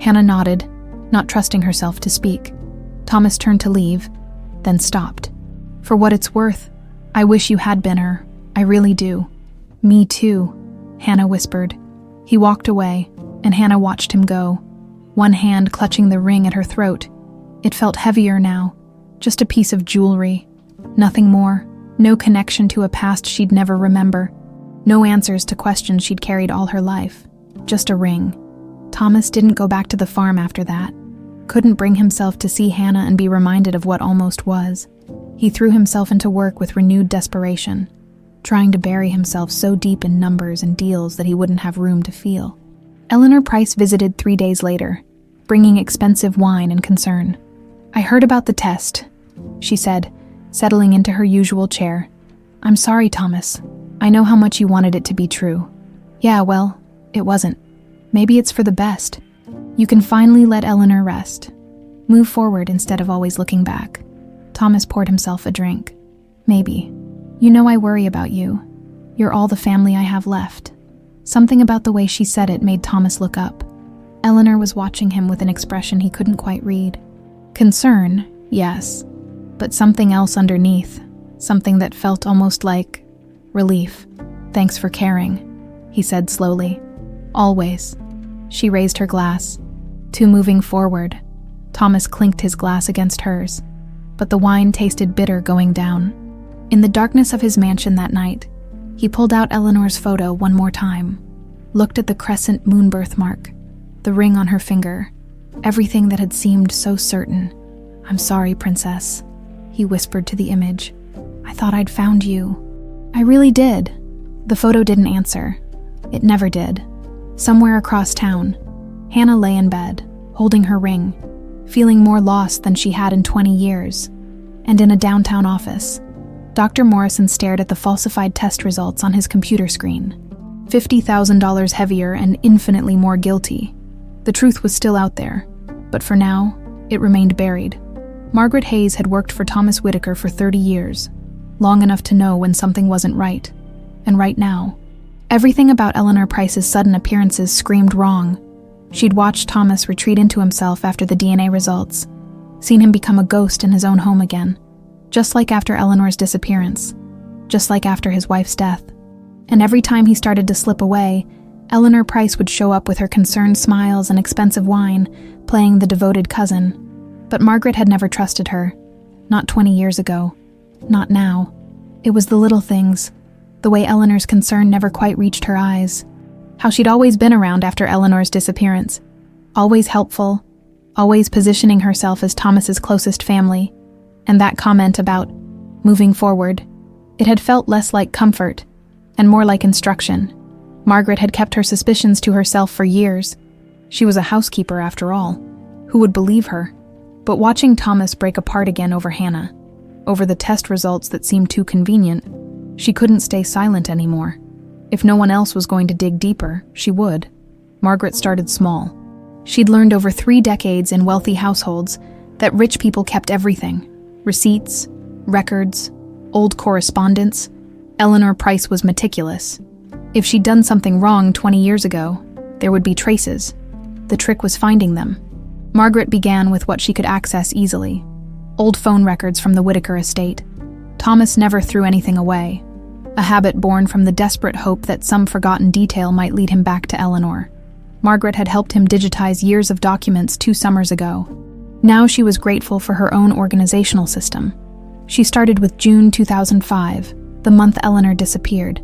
Hannah nodded, not trusting herself to speak. Thomas turned to leave, then stopped. "For what it's worth, I wish you had been her. I really do." "Me too," Hannah whispered. He walked away, and Hannah watched him go, one hand clutching the ring at her throat. It felt heavier now, just a piece of jewelry. Nothing more, no connection to a past she'd never remember. No answers to questions she'd carried all her life. Just a ring. Thomas didn't go back to the farm after that. Couldn't bring himself to see Hannah and be reminded of what almost was. He threw himself into work with renewed desperation, trying to bury himself so deep in numbers and deals that he wouldn't have room to feel. Eleanor Price visited 3 days later, bringing expensive wine and concern. "I heard about the test," she said, settling into her usual chair. "I'm sorry, Thomas. I know how much you wanted it to be true." "Yeah, well, it wasn't. Maybe it's for the best. You can finally let Eleanor rest. Move forward instead of always looking back." Thomas poured himself a drink. "Maybe. You know I worry about you. You're all the family I have left." Something about the way she said it made Thomas look up. Eleanor was watching him with an expression he couldn't quite read. Concern, yes, but something else underneath, something that felt almost like relief. "Thanks for caring," he said slowly. "Always." She raised her glass. To moving forward, Thomas clinked his glass against hers, but the wine tasted bitter going down. In the darkness of his mansion that night, he pulled out Eleanor's photo one more time, looked at the crescent moon birthmark, the ring on her finger, everything that had seemed so certain. "I'm sorry, Princess," he whispered to the image. "I thought I'd found you." "I really did." The photo didn't answer. It never did. Somewhere across town, Hannah lay in bed, holding her ring, feeling more lost than she had in 20 years. And in a downtown office, Dr. Morrison stared at the falsified test results on his computer screen. $50,000 heavier and infinitely more guilty. The truth was still out there, but for now, it remained buried. Margaret Hayes had worked for Thomas Whitaker for 30 years, long enough to know when something wasn't right. And right now, everything about Eleanor Price's sudden appearances screamed wrong. She'd watched Thomas retreat into himself after the DNA results, seen him become a ghost in his own home again, just like after Eleanor's disappearance, just like after his wife's death. And every time he started to slip away, Eleanor Price would show up with her concerned smiles and expensive wine, playing the devoted cousin. But Margaret had never trusted her. Not 20 years ago. Not now. It was the little things. The way Eleanor's concern never quite reached her eyes. How she'd always been around after Eleanor's disappearance. Always helpful. Always positioning herself as Thomas's closest family. And that comment about moving forward. It had felt less like comfort and more like instruction. Margaret had kept her suspicions to herself for years. She was a housekeeper after all. Who would believe her? But watching Thomas break apart again over Hannah, over the test results that seemed too convenient, she couldn't stay silent anymore. If no one else was going to dig deeper, she would. Margaret started small. She'd learned over 3 decades in wealthy households that rich people kept everything. Receipts, records, old correspondence. Eleanor Price was meticulous. If she'd done something wrong 20 years ago, there would be traces. The trick was finding them. Margaret began with what she could access easily. Old phone records from the Whitaker estate. Thomas never threw anything away. A habit born from the desperate hope that some forgotten detail might lead him back to Eleanor. Margaret had helped him digitize years of documents 2 summers ago. Now she was grateful for her own organizational system. She started with June 2005, the month Eleanor disappeared.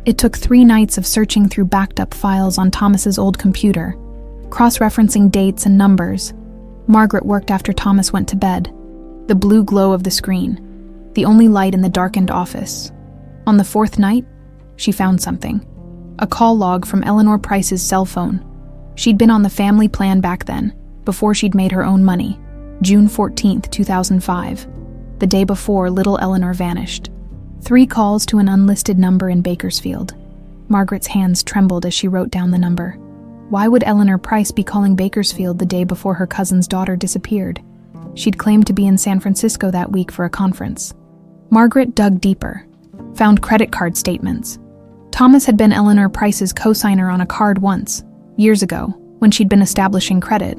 It took 3 nights of searching through backed-up files on Thomas's old computer, cross-referencing dates and numbers. Margaret worked after Thomas went to bed. The blue glow of the screen, the only light in the darkened office. On the 4th night, she found something. A call log from Eleanor Price's cell phone. She'd been on the family plan back then, before she'd made her own money. June 14th, 2005. The day before little Eleanor vanished. 3 calls to an unlisted number in Bakersfield. Margaret's hands trembled as she wrote down the number. Why would Eleanor Price be calling Bakersfield the day before her cousin's daughter disappeared? She'd claimed to be in San Francisco that week for a conference. Margaret dug deeper, found credit card statements. Thomas had been Eleanor Price's co-signer on a card once, years ago, when she'd been establishing credit.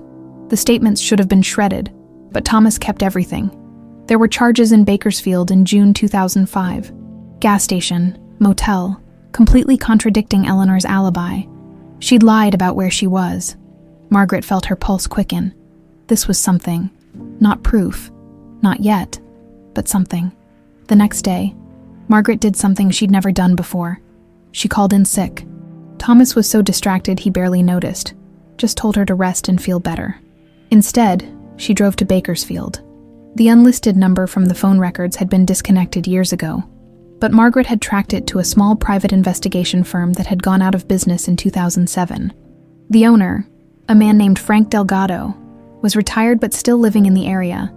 The statements should have been shredded, but Thomas kept everything. There were charges in Bakersfield in June 2005. Gas station, motel, completely contradicting Eleanor's alibi. She'd lied about where she was. Margaret felt her pulse quicken. This was something. Not proof. Not yet. But something. The next day, Margaret did something she'd never done before. She called in sick. Thomas was so distracted he barely noticed. Just told her to rest and feel better. Instead, she drove to Bakersfield. The unlisted number from the phone records had been disconnected years ago, but Margaret had tracked it to a small private investigation firm that had gone out of business in 2007. The owner, a man named Frank Delgado, was retired but still living in the area.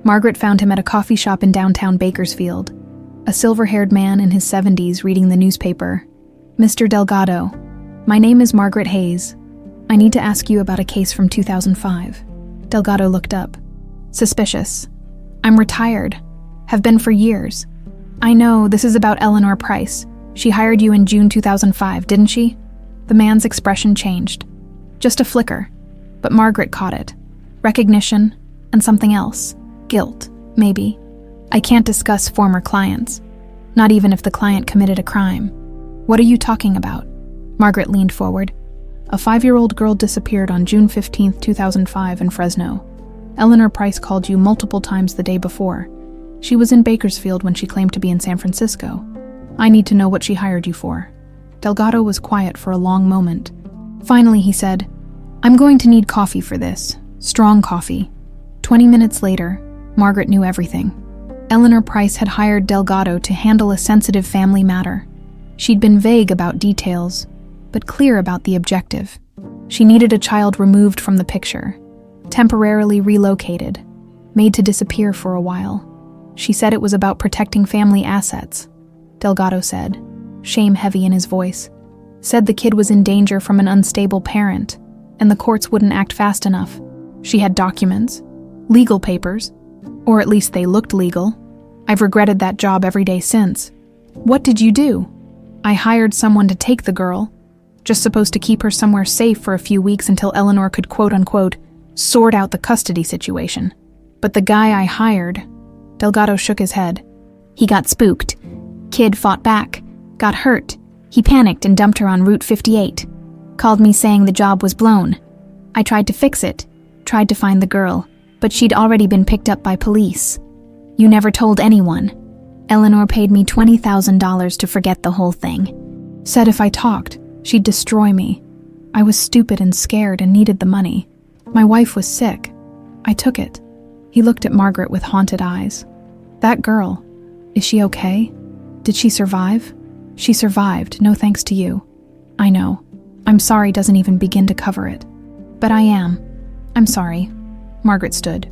Margaret found him at a coffee shop in downtown Bakersfield, a silver-haired man in his 70s reading the newspaper. "Mr. Delgado, my name is Margaret Hayes. I need to ask you about a case from 2005. Delgado looked up. Suspicious. "I'm retired. Have been for years. I know, this is about Eleanor Price. She hired you in June 2005, didn't she?" The man's expression changed. Just a flicker, but Margaret caught it. Recognition, and something else. Guilt, maybe. "I can't discuss former clients. Not even if the client committed a crime." "What are you talking about?" Margaret leaned forward. "A 5-year-old girl disappeared on June 15, 2005 in Fresno. Eleanor Price called you multiple times the day before. She was in Bakersfield when she claimed to be in San Francisco. I need to know what she hired you for." Delgado was quiet for a long moment. Finally, he said, "I'm going to need coffee for this. Strong coffee." 20 minutes later, Margaret knew everything. Eleanor Price had hired Delgado to handle a sensitive family matter. She'd been vague about details, but clear about the objective. She needed a child removed from the picture, temporarily relocated, made to disappear for a while. She said it was about protecting family assets. Delgado said, shame heavy in his voice. Said the kid was in danger from an unstable parent, and the courts wouldn't act fast enough. She had documents, legal papers, or at least they looked legal. I've regretted that job every day since. What did you do? I hired someone to take the girl, just supposed to keep her somewhere safe for a few weeks until Eleanor could quote-unquote sort out the custody situation. But the guy I hired, Delgado shook his head. He got spooked. Kid fought back, got hurt. He panicked and dumped her on Route 58. Called me saying the job was blown. I tried to fix it, tried to find the girl, but she'd already been picked up by police. You never told anyone. Eleanor paid me $20,000 to forget the whole thing. Said if I talked, she'd destroy me. I was stupid and scared and needed the money. My wife was sick. I took it. He looked at Margaret with haunted eyes. That girl, is she okay? Did she survive? She survived, no thanks to you. I know. I'm sorry doesn't even begin to cover it. But I am. I'm sorry. Margaret stood.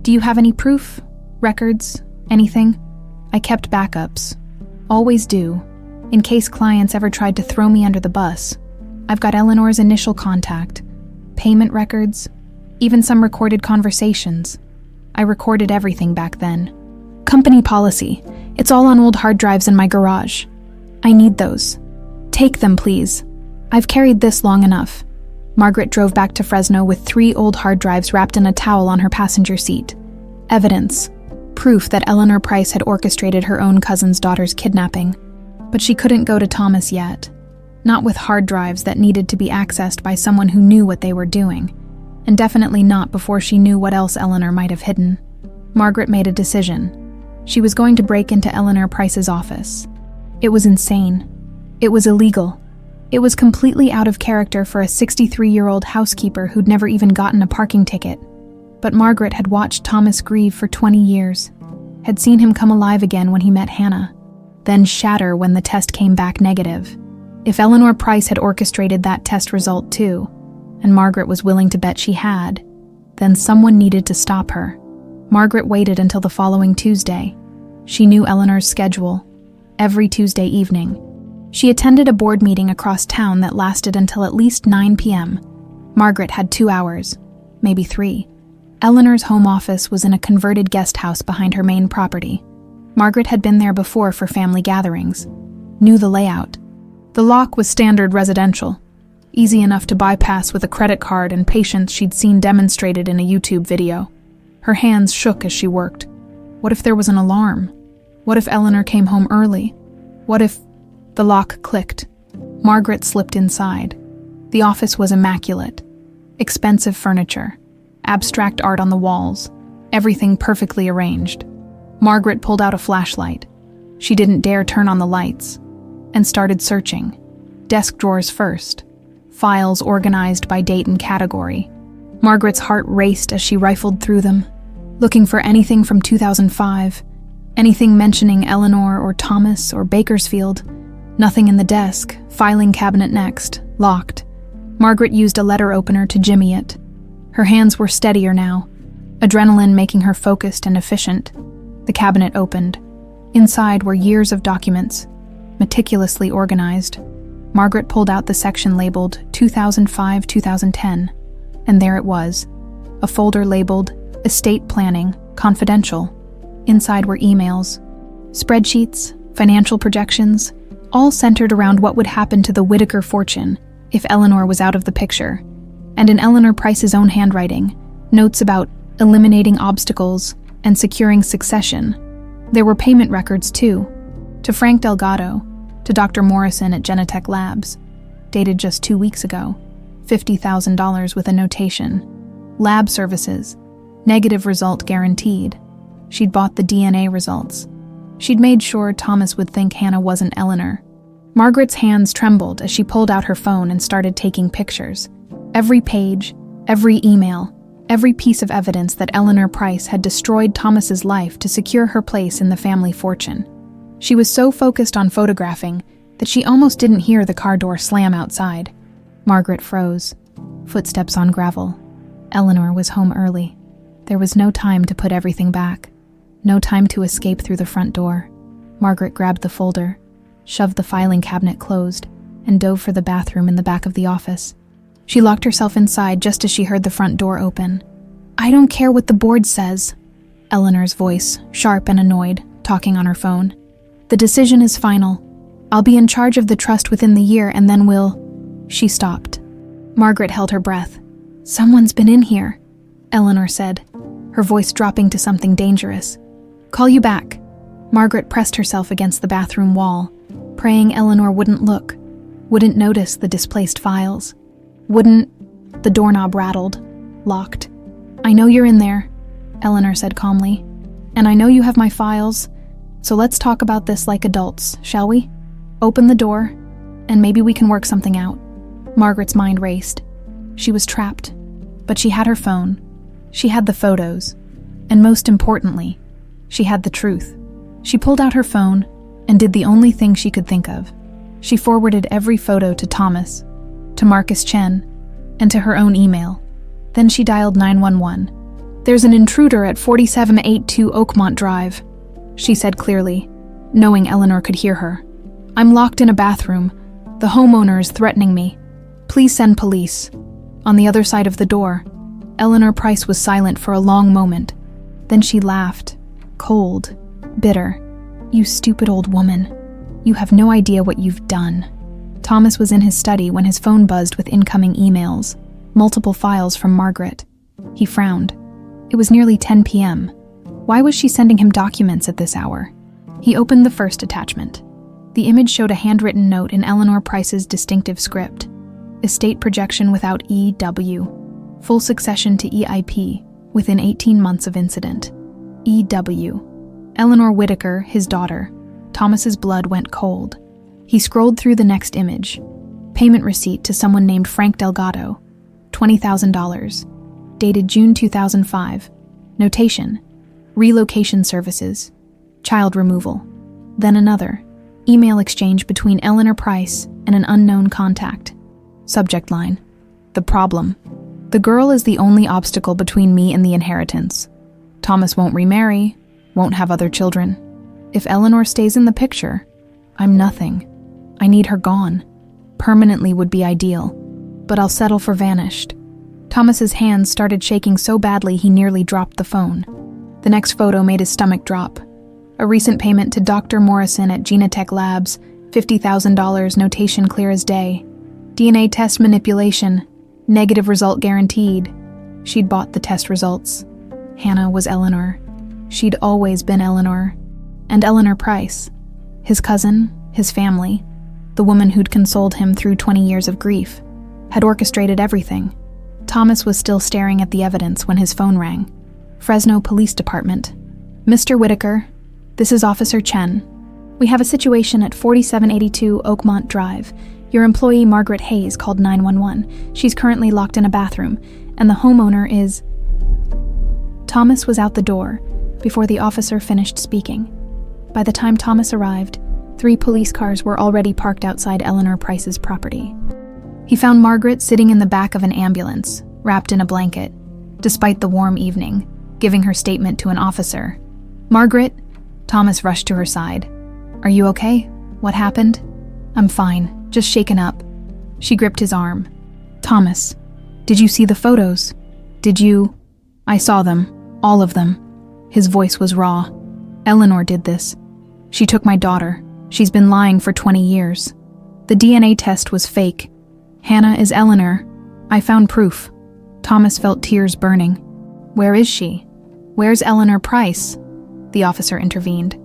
Do you have any proof? Records? Anything? I kept backups. Always do. In case clients ever tried to throw me under the bus. I've got Eleanor's initial contact, payment records, even some recorded conversations. I recorded everything back then. Company policy. It's all on old hard drives in my garage. I need those. Take them, please. I've carried this long enough. Margaret drove back to Fresno with 3 old hard drives wrapped in a towel on her passenger seat. Evidence. Proof that Eleanor Price had orchestrated her own cousin's daughter's kidnapping. But she couldn't go to Thomas yet. Not with hard drives that needed to be accessed by someone who knew what they were doing. And definitely not before she knew what else Eleanor might have hidden. Margaret made a decision. She was going to break into Eleanor Price's office. It was insane. It was illegal. It was completely out of character for a 63-year-old housekeeper who'd never even gotten a parking ticket. But Margaret had watched Thomas grieve for 20 years, had seen him come alive again when he met Hannah, then shatter when the test came back negative. If Eleanor Price had orchestrated that test result too, and Margaret was willing to bet she had, then someone needed to stop her. Margaret waited until the following Tuesday. She knew Eleanor's schedule. Every Tuesday evening, she attended a board meeting across town that lasted until at least 9 p.m. Margaret had 2 hours, maybe 3. Eleanor's home office was in a converted guest house behind her main property. Margaret had been there before for family gatherings, knew the layout. The lock was standard residential, easy enough to bypass with a credit card and patience she'd seen demonstrated in a YouTube video. Her hands shook as she worked. What if there was an alarm? What if Eleanor came home early? What if... The lock clicked. Margaret slipped inside. The office was immaculate. Expensive furniture, abstract art on the walls, everything perfectly arranged. Margaret pulled out a flashlight. She didn't dare turn on the lights, and started searching. Desk drawers first, files organized by date and category. Margaret's heart raced as she rifled through them, looking for anything from 2005, anything mentioning Eleanor or Thomas or Bakersfield. Nothing in the desk, filing cabinet next, locked. Margaret used a letter opener to jimmy it. Her hands were steadier now, adrenaline making her focused and efficient. The cabinet opened. Inside were years of documents, meticulously organized. Margaret pulled out the section labeled 2005-2010, and there it was, a folder labeled Estate Planning, Confidential. Inside were emails, spreadsheets, financial projections, all centered around what would happen to the Whitaker fortune if Eleanor was out of the picture, and in Eleanor Price's own handwriting, notes about eliminating obstacles and securing succession. There were payment records too, to Frank Delgado, to Dr. Morrison at Genetech Labs, dated just 2 weeks ago, $50,000 with a notation. Lab services, negative result guaranteed. She'd bought the DNA results. She'd made sure Thomas would think Hannah wasn't Eleanor. Margaret's hands trembled as she pulled out her phone and started taking pictures. Every page, every email, every piece of evidence that Eleanor Price had destroyed Thomas's life to secure her place in the family fortune. She was so focused on photographing that she almost didn't hear the car door slam outside. Margaret froze. Footsteps on gravel. Eleanor was home early. There was no time to put everything back. No time to escape through the front door. Margaret grabbed the folder, shoved the filing cabinet closed, and dove for the bathroom in the back of the office. She locked herself inside just as she heard the front door open. "I don't care what the board says," Eleanor's voice, sharp and annoyed, talking on her phone. "The decision is final. I'll be in charge of the trust within the year and then we'll..." She stopped. Margaret held her breath. "Someone's been in here," Eleanor said, her voice dropping to something dangerous. "Call you back." Margaret pressed herself against the bathroom wall, praying Eleanor wouldn't look, wouldn't notice the displaced files. The doorknob rattled, locked. "I know you're in there," Eleanor said calmly, "and I know you have my files, so let's talk about this like adults, shall we? Open the door, and maybe we can work something out." Margaret's mind raced. She was trapped, but she had her phone. She had the photos, and most importantly, she had the truth. She pulled out her phone and did the only thing she could think of. She forwarded every photo to Thomas, to Marcus Chen, and to her own email. Then she dialed 911. "There's an intruder at 4782 Oakmont Drive," she said clearly, knowing Eleanor could hear her. "I'm locked in a bathroom. The homeowner is threatening me. Please send police." On the other side of the door, Eleanor Price was silent for a long moment. Then she laughed, cold, bitter. "You stupid old woman. You have no idea what you've done." Thomas was in his study when his phone buzzed with incoming emails, multiple files from Margaret. He frowned. It was nearly 10 p.m. Why was she sending him documents at this hour? He opened the first attachment. The image showed a handwritten note in Eleanor Price's distinctive script. Estate projection without EW. Full succession to EIP within 18 months of incident. EW. Eleanor Whitaker, his daughter. Thomas's blood went cold. He scrolled through the next image. Payment receipt to someone named Frank Delgado, $20,000. Dated June 2005. Notation: relocation services, child removal. Then another, email exchange between Eleanor Price and an unknown contact. Subject line: the problem. The girl is the only obstacle between me and the inheritance. Thomas won't remarry, won't have other children. If Eleanor stays in the picture, I'm nothing. I need her gone. Permanently would be ideal, but I'll settle for vanished. Thomas's hands started shaking so badly he nearly dropped the phone. The next photo made his stomach drop. A recent payment to Dr. Morrison at Genetech Labs, $50,000, notation clear as day. DNA test manipulation, negative result guaranteed. She'd bought the test results. Hannah was Eleanor. She'd always been Eleanor. And Eleanor Price, his cousin, his family, the woman who'd consoled him through 20 years of grief, had orchestrated everything. Thomas was still staring at the evidence when his phone rang. Fresno Police Department. Mr. Whitaker, this is Officer Chen. We have a situation at 4782 Oakmont Drive. Your employee Margaret Hayes called 911. She's currently locked in a bathroom, and the homeowner is... Thomas was out the door before the officer finished speaking. By the time Thomas arrived, 3 police cars were already parked outside Eleanor Price's property. He found Margaret sitting in the back of an ambulance, wrapped in a blanket, despite the warm evening, giving her statement to an officer. "Margaret?" Thomas rushed to her side. "Are you okay? What happened?" "I'm fine, just shaken up." She gripped his arm. "Thomas, did you see the photos? Did you—" "I saw them, all of them." His voice was raw. "Eleanor did this. She took my daughter. She's been lying for 20 years. The DNA test was fake. Hannah is Eleanor. I found proof." Thomas felt tears burning. "Where is she? Where's Eleanor Price?" The officer intervened.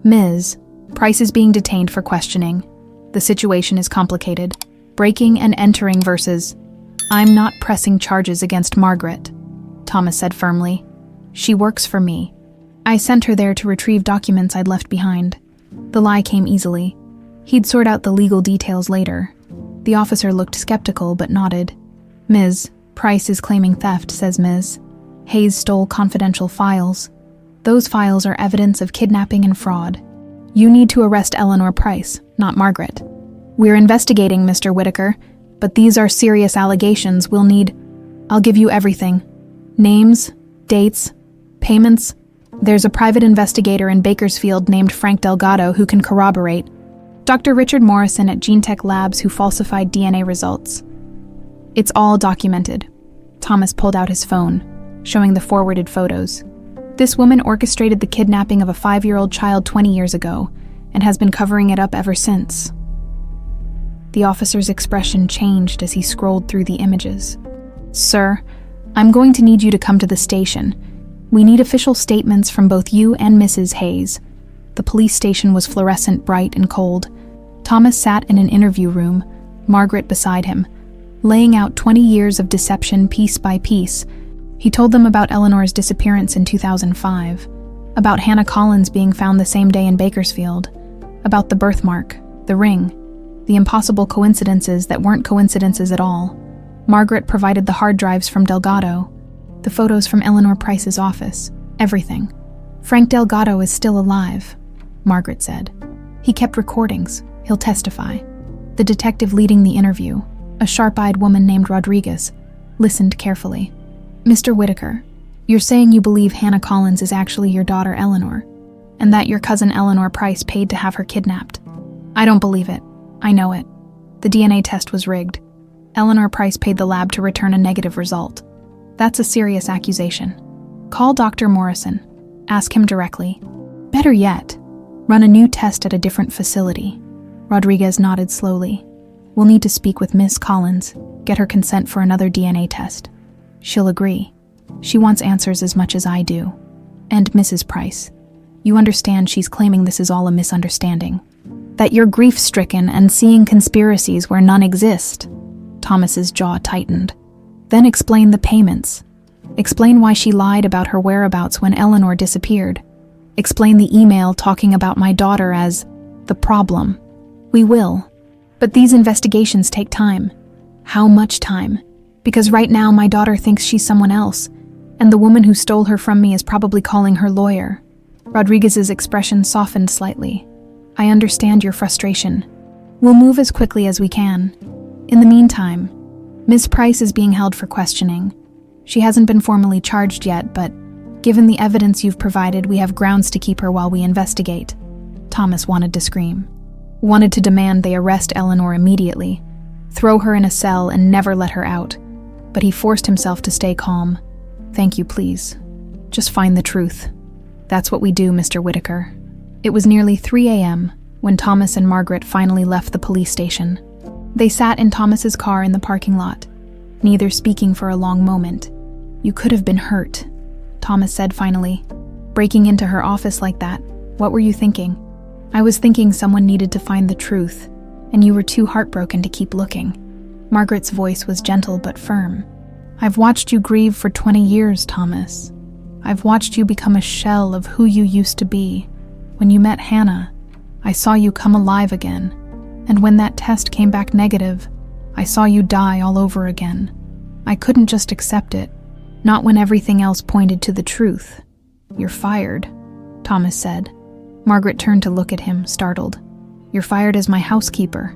"Ms. Price is being detained for questioning. The situation is complicated. Breaking and entering versus... I'm not pressing charges against Margaret," Thomas said firmly. "She works for me. I sent her there to retrieve documents I'd left behind." The lie came easily. He'd sort out the legal details later. The officer looked skeptical but nodded. "Ms. Price is claiming theft," says Ms. Hayes stole confidential files. Those files are evidence of kidnapping and fraud. You need to arrest Eleanor Price, not Margaret. We're investigating, Mr. Whitaker, but these are serious allegations. We'll need... I'll give you everything. Names, dates, payments. There's a private investigator in Bakersfield named Frank Delgado who can corroborate. Dr. Richard Morrison at Genetech Labs who falsified DNA results. It's all documented. Thomas pulled out his phone, showing the forwarded photos. This woman orchestrated the kidnapping of a 5-year-old child 20 years ago and has been covering it up ever since. The officer's expression changed as he scrolled through the images. "Sir, I'm going to need you to come to the station. We need official statements from both you and Mrs. Hayes." The police station was fluorescent, bright, and cold. Thomas sat in an interview room, Margaret beside him, laying out 20 years of deception piece by piece. He told them about Eleanor's disappearance in 2005, about Hannah Collins being found the same day in Bakersfield, about the birthmark, the ring, the impossible coincidences that weren't coincidences at all. Margaret provided the hard drives from Delgado, the photos from Eleanor Price's office, everything. "Frank Delgado is still alive," Margaret said. "He kept recordings. He'll testify." The detective leading the interview, a sharp-eyed woman named Rodriguez, listened carefully. "Mr. Whitaker, you're saying you believe Hannah Collins is actually your daughter Eleanor, and that your cousin Eleanor Price paid to have her kidnapped." "I don't believe it. I know it. The DNA test was rigged. Eleanor Price paid the lab to return a negative result. That's a serious accusation. Call Dr. Morrison. Ask him directly. Better yet, run a new test at a different facility." Rodriguez nodded slowly. "We'll need to speak with Miss Collins, get her consent for another DNA test. She'll agree. She wants answers as much as I do. And Mrs. Price, you understand she's claiming this is all a misunderstanding. That you're grief-stricken and seeing conspiracies where none exist." Thomas's jaw tightened. "Then explain the payments. Explain why she lied about her whereabouts when Eleanor disappeared. Explain the email talking about my daughter as..." the problem. We will. But these investigations take time. How much time? Because right now my daughter thinks she's someone else, and the woman who stole her from me is probably calling her lawyer. Rodriguez's expression softened slightly. I understand your frustration. We'll move as quickly as we can. In the meantime, Miss Price is being held for questioning. She hasn't been formally charged yet, but given the evidence you've provided, we have grounds to keep her while we investigate. Thomas wanted to scream. Wanted to demand they arrest Eleanor immediately, throw her in a cell and never let her out. But he forced himself to stay calm. Thank you, please. Just find the truth. That's what we do, Mr. Whitaker. It was nearly 3 a.m. when Thomas and Margaret finally left the police station. They sat in Thomas's car in the parking lot, neither speaking for a long moment. You could have been hurt, Thomas said finally. Breaking into her office like that, what were you thinking? I was thinking someone needed to find the truth, and you were too heartbroken to keep looking. Margaret's voice was gentle but firm. I've watched you grieve for 20 years, Thomas. I've watched you become a shell of who you used to be. When you met Hannah, I saw you come alive again. And when that test came back negative, I saw you die all over again. I couldn't just accept it, not when everything else pointed to the truth. You're fired, Thomas said. Margaret turned to look at him, startled. You're fired as my housekeeper.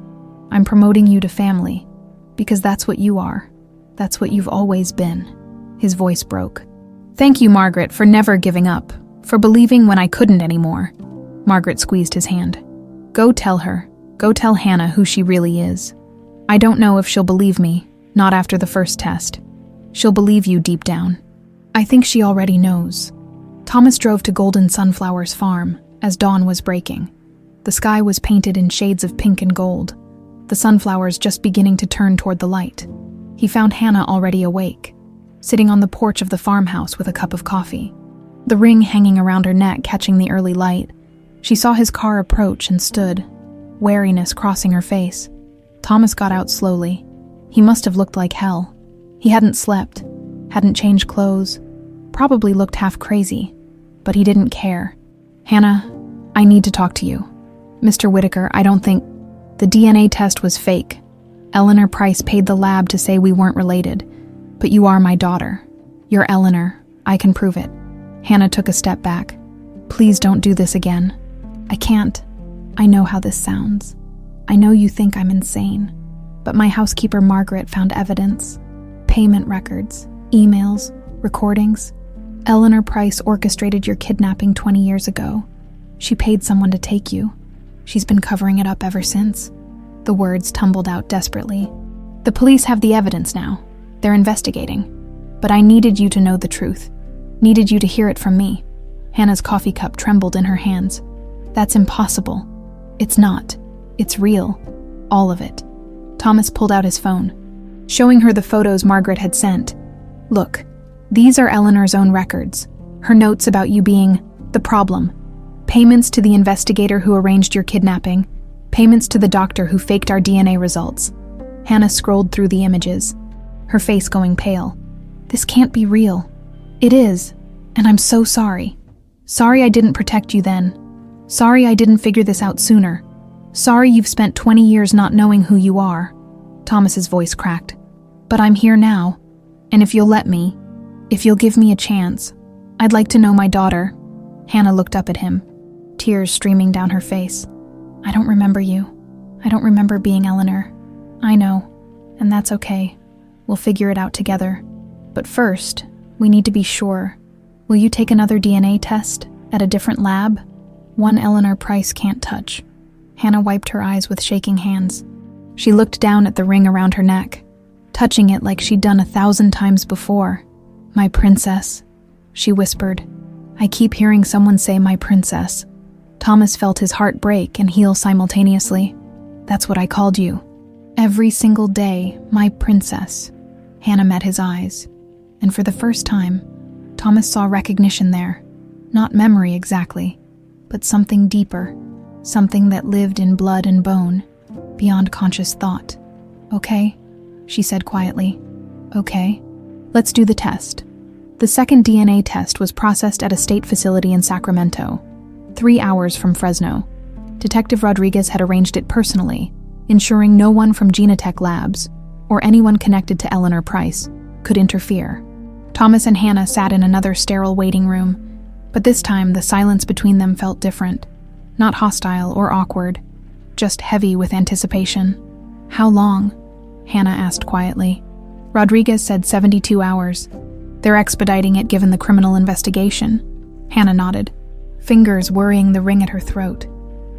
I'm promoting you to family, because that's what you are. That's what you've always been. His voice broke. Thank you, Margaret, for never giving up, for believing when I couldn't anymore. Margaret squeezed his hand. Go tell her. Go tell Hannah who she really is. I don't know if she'll believe me, not after the first test. She'll believe you deep down. I think she already knows. Thomas drove to Golden Sunflower's farm as dawn was breaking. The sky was painted in shades of pink and gold, the sunflowers just beginning to turn toward the light. He found Hannah already awake, sitting on the porch of the farmhouse with a cup of coffee, the ring hanging around her neck catching the early light. She saw his car approach and stood, wariness crossing her face. Thomas got out slowly. He must have looked like hell. He hadn't slept, hadn't changed clothes, probably looked half crazy, but he didn't care. Hannah, I need to talk to you. Mr. Whitaker, I don't think... The DNA test was fake. Eleanor Price paid the lab to say we weren't related, but you are my daughter. You're Eleanor. I can prove it. Hannah took a step back. Please don't do this again. I can't. I know how this sounds. I know you think I'm insane, but my housekeeper Margaret found evidence. Payment records, emails, recordings. Eleanor Price orchestrated your kidnapping 20 years ago. She paid someone to take you. She's been covering it up ever since. The words tumbled out desperately. The police have the evidence now. They're investigating. But I needed you to know the truth. Needed you to hear it from me. Hannah's coffee cup trembled in her hands. That's impossible. It's not. It's real. All of it. Thomas pulled out his phone, showing her the photos Margaret had sent. Look, these are Eleanor's own records. Her notes about you being the problem. Payments to the investigator who arranged your kidnapping. Payments to the doctor who faked our DNA results. Hannah scrolled through the images, her face going pale. This can't be real. It is, and I'm so sorry. Sorry I didn't protect you then. Sorry I didn't figure this out sooner. Sorry you've spent 20 years not knowing who you are. Thomas's voice cracked. But I'm here now, and if you'll let me, if you'll give me a chance, I'd like to know my daughter. Hannah looked up at him, tears streaming down her face. I don't remember you. I don't remember being Eleanor. I know, and that's okay. We'll figure it out together. But first, we need to be sure. Will you take another DNA test at a different lab? One Eleanor Price can't touch. Hannah wiped her eyes with shaking hands. She looked down at the ring around her neck, touching it like she'd done 1,000 times before. My princess, she whispered. I keep hearing someone say my princess. Thomas felt his heart break and heal simultaneously. That's what I called you. Every single day, my princess. Hannah met his eyes, and for the first time, Thomas saw recognition there. Not memory exactly, but something deeper, something that lived in blood and bone, beyond conscious thought. Okay, she said quietly. Okay, let's do the test. The second DNA test was processed at a state facility in Sacramento, 3 hours from Fresno. Detective Rodriguez had arranged it personally, ensuring no one from Genetech Labs, or anyone connected to Eleanor Price, could interfere. Thomas and Hannah sat in another sterile waiting room, but this time the silence between them felt different. Not hostile or awkward, just heavy with anticipation. "How long?" Hannah asked quietly. Rodriguez said 72 hours. "They're expediting it given the criminal investigation." Hannah nodded, fingers worrying the ring at her throat.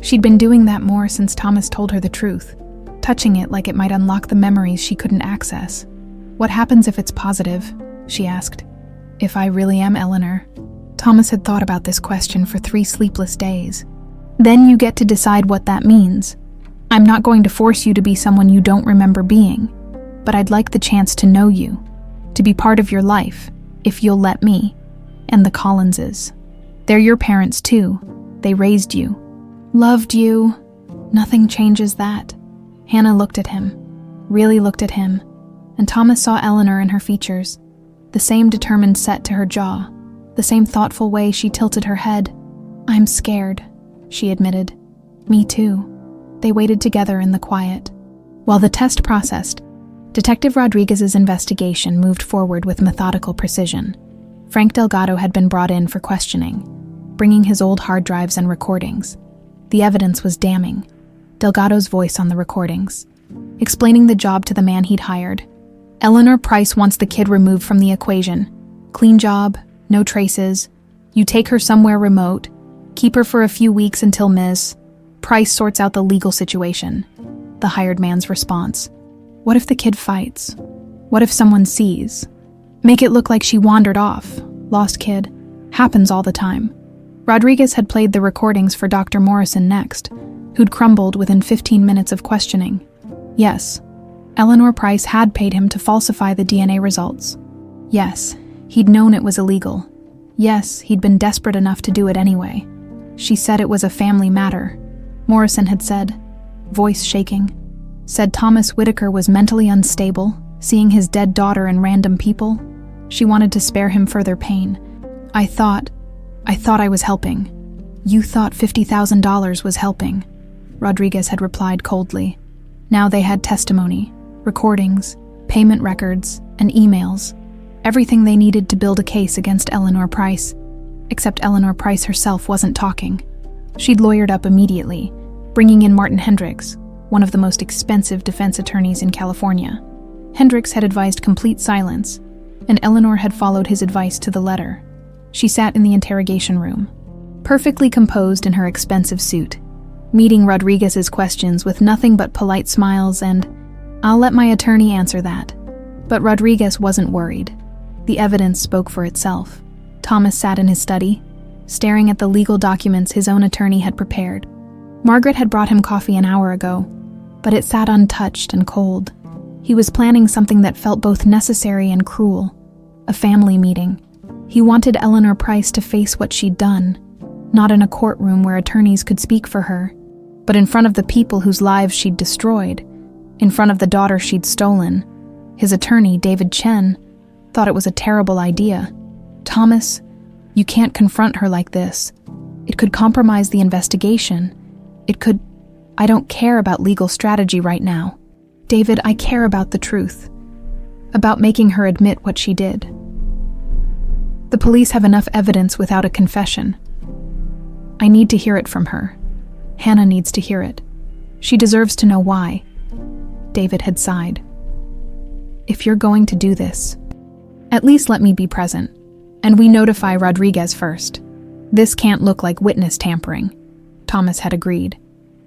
She'd been doing that more since Thomas told her the truth, touching it like it might unlock the memories she couldn't access. "What happens if it's positive?" she asked. "If I really am Eleanor?" Thomas had thought about this question for 3 sleepless days. "Then you get to decide what that means. I'm not going to force you to be someone you don't remember being, but I'd like the chance to know you, to be part of your life, if you'll let me, and the Collinses. They're your parents too. They raised you. Loved you. Nothing changes that." Hannah looked at him, really looked at him, and Thomas saw Eleanor in her features, the same determined set to her jaw, the same thoughtful way she tilted her head. "I'm scared," she admitted. "Me too." They waited together in the quiet. While the test processed, Detective Rodriguez's investigation moved forward with methodical precision. Frank Delgado had been brought in for questioning, bringing his old hard drives and recordings. The evidence was damning. Delgado's voice on the recordings, explaining the job to the man he'd hired. "Eleanor Price wants the kid removed from the equation. Clean job, no traces. You take her somewhere remote, keep her for a few weeks until Ms. Price sorts out the legal situation." The hired man's response. "What if the kid fights? What if someone sees? Make it look like she wandered off. Lost kid. Happens all the time." Rodriguez had played the recordings for Dr. Morrison next, who'd crumbled within 15 minutes of questioning. Yes, Eleanor Price had paid him to falsify the DNA results. Yes, he'd known it was illegal. Yes, he'd been desperate enough to do it anyway. She said it was a family matter. Morrison had said, voice shaking, said Thomas Whitaker was mentally unstable, seeing his dead daughter and random people. She wanted to spare him further pain. I thought I was helping. You thought $50,000 was helping," Rodriguez had replied coldly. Now they had testimony, recordings, payment records, and emails. Everything they needed to build a case against Eleanor Price. Except Eleanor Price herself wasn't talking. She'd lawyered up immediately, bringing in Martin Hendricks, one of the most expensive defense attorneys in California. Hendricks had advised complete silence, and Eleanor had followed his advice to the letter. She sat in the interrogation room, perfectly composed in her expensive suit, meeting Rodriguez's questions with nothing but polite smiles and, "I'll let my attorney answer that." But Rodriguez wasn't worried. The evidence spoke for itself. Thomas sat in his study, staring at the legal documents his own attorney had prepared. Margaret had brought him coffee an hour ago, but it sat untouched and cold. He was planning something that felt both necessary and cruel, a family meeting. He wanted Eleanor Price to face what she'd done, not in a courtroom where attorneys could speak for her, but in front of the people whose lives she'd destroyed, in front of the daughter she'd stolen. His attorney, David Chen, thought it was a terrible idea. "Thomas, you can't confront her like this. It could compromise the investigation. It could... I don't care about legal strategy right now. David, I care about the truth. About making her admit what she did. The police have enough evidence without a confession. I need to hear it from her. Hannah needs to hear it. She deserves to know why." David had sighed. "If you're going to do this, at least let me be present, and we notify Rodriguez first. This can't look like witness tampering." Thomas had agreed.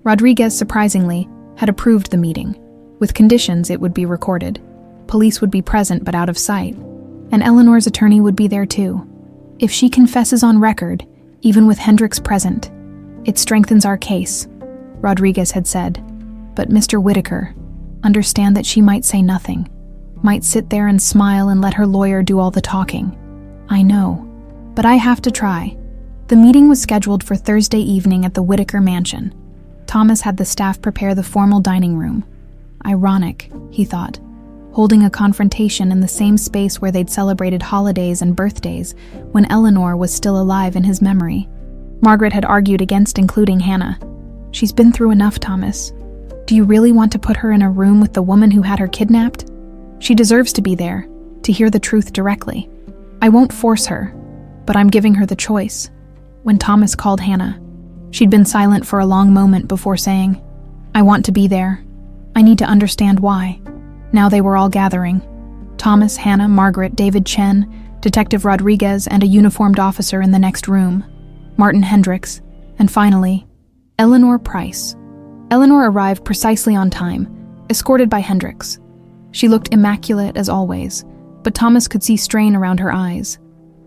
Rodriguez, surprisingly, had approved the meeting. With conditions, it would be recorded. Police would be present but out of sight. And Eleanor's attorney would be there too. If she confesses on record, even with Hendricks present, it strengthens our case, Rodriguez had said. But Mr. Whitaker, understand that she might say nothing, might sit there and smile and let her lawyer do all the talking. I know, but I have to try. The meeting was scheduled for Thursday evening at the Whitaker mansion. Thomas had the staff prepare the formal dining room. Ironic, he thought, holding a confrontation in the same space where they'd celebrated holidays and birthdays when Eleanor was still alive in his memory. Margaret had argued against including Hannah. She's been through enough, Thomas. Do you really want to put her in a room with the woman who had her kidnapped? She deserves to be there, to hear the truth directly. I won't force her, but I'm giving her the choice. When Thomas called Hannah, she'd been silent for a long moment before saying, I want to be there. I need to understand why. Now they were all gathering. Thomas, Hannah, Margaret, David Chen, Detective Rodriguez, and a uniformed officer in the next room, Martin Hendricks, and finally, Eleanor Price. Eleanor arrived precisely on time, escorted by Hendricks. She looked immaculate as always, but Thomas could see strain around her eyes.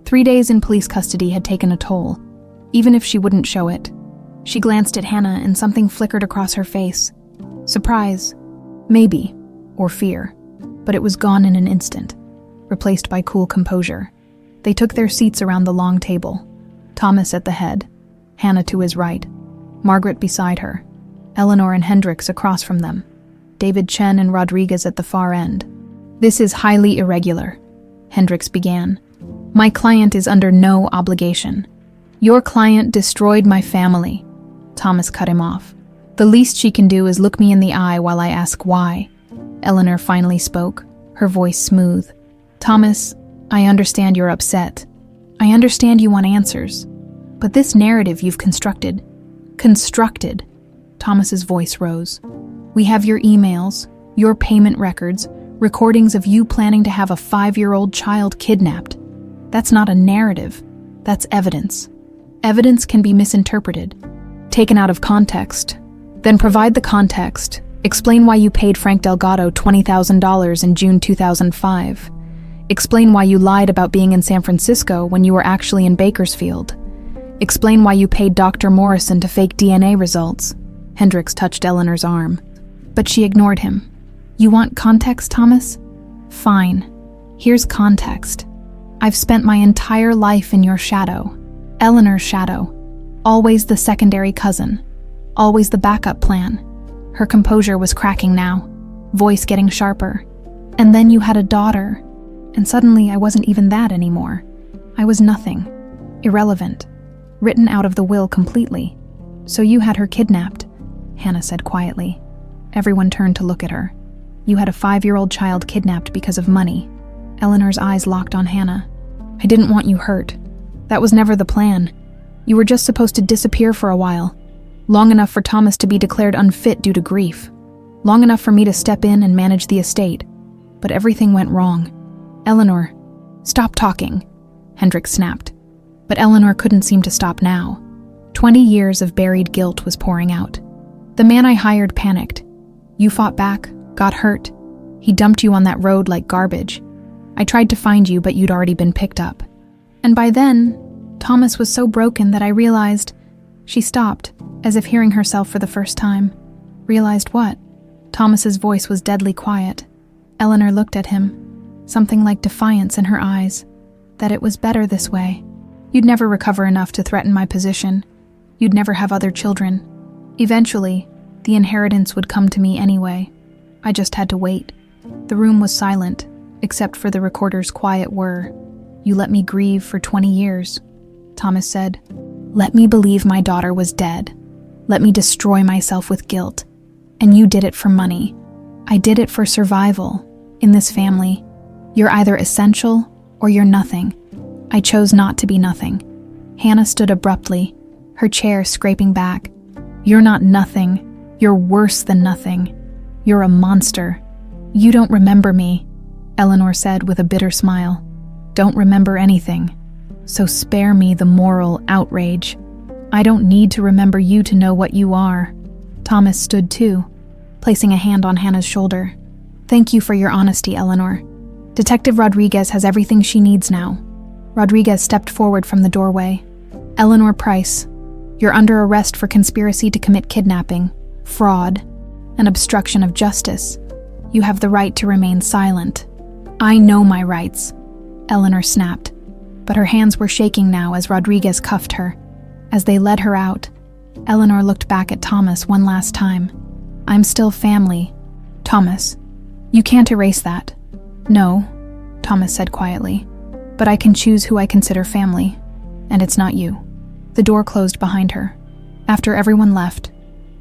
3 days in police custody had taken a toll, even if she wouldn't show it. She glanced at Hannah and something flickered across her face. Surprise, maybe, or fear, but it was gone in an instant, replaced by cool composure. They took their seats around the long table, Thomas at the head, Hannah to his right, Margaret beside her, Eleanor and Hendricks across from them, David Chen and Rodriguez at the far end. This is highly irregular, Hendricks began. My client is under no obligation. Your client destroyed my family. Thomas cut him off. The least she can do is look me in the eye while I ask why. Eleanor finally spoke, her voice smooth. Thomas, I understand you're upset. I understand you want answers. But this narrative you've constructed. Thomas's voice rose. We have your emails, your payment records, recordings of you planning to have a 5-year-old child kidnapped. That's not a narrative. That's evidence. Evidence can be misinterpreted, taken out of context. Then provide the context. Explain why you paid Frank Delgado $20,000 in June 2005. Explain why you lied about being in San Francisco when you were actually in Bakersfield. Explain why you paid Dr. Morrison to fake DNA results. Hendricks touched Eleanor's arm, but she ignored him. You want context, Thomas? Fine. Here's context. I've spent my entire life in your shadow. Eleanor's shadow. Always the secondary cousin. Always the backup plan. Her composure was cracking now, voice getting sharper. And then you had a daughter, and suddenly I wasn't even that anymore. I was nothing. Irrelevant. Written out of the will completely. So you had her kidnapped, Hannah said quietly. Everyone turned to look at her. You had a 5-year-old child kidnapped because of money. Eleanor's eyes locked on Hannah. I didn't want you hurt. That was never the plan. You were just supposed to disappear for a while. Long enough for Thomas to be declared unfit due to grief. Long enough for me to step in and manage the estate. But everything went wrong. Eleanor, stop talking, Hendricks snapped. But Eleanor couldn't seem to stop now. 20 years of buried guilt was pouring out. The man I hired panicked. You fought back, got hurt. He dumped you on that road like garbage. I tried to find you, but you'd already been picked up. And by then, Thomas was so broken that I realized. She stopped, as if hearing herself for the first time. Realized what? Thomas's voice was deadly quiet. Eleanor looked at him, something like defiance in her eyes. That it was better this way. You'd never recover enough to threaten my position. You'd never have other children. Eventually, the inheritance would come to me anyway. I just had to wait. The room was silent, except for the recorder's quiet whir. You let me grieve for 20 years, Thomas said. Let me believe my daughter was dead. Let me destroy myself with guilt. And you did it for money. I did it for survival. In this family, you're either essential or you're nothing. I chose not to be nothing. Hannah stood abruptly, her chair scraping back. You're not nothing. You're worse than nothing. You're a monster. You don't remember me, Eleanor said with a bitter smile. Don't remember anything. So spare me the moral outrage. I don't need to remember you to know what you are. Thomas stood too, placing a hand on Hannah's shoulder. Thank you for your honesty, Eleanor. Detective Rodriguez has everything she needs now. Rodriguez stepped forward from the doorway. Eleanor Price, you're under arrest for conspiracy to commit kidnapping, fraud, and obstruction of justice. You have the right to remain silent. I know my rights, Eleanor snapped, but her hands were shaking now as Rodriguez cuffed her. As they led her out, Eleanor looked back at Thomas one last time. I'm still family. Thomas, you can't erase that. No, Thomas said quietly, but I can choose who I consider family, and it's not you. The door closed behind her. After everyone left,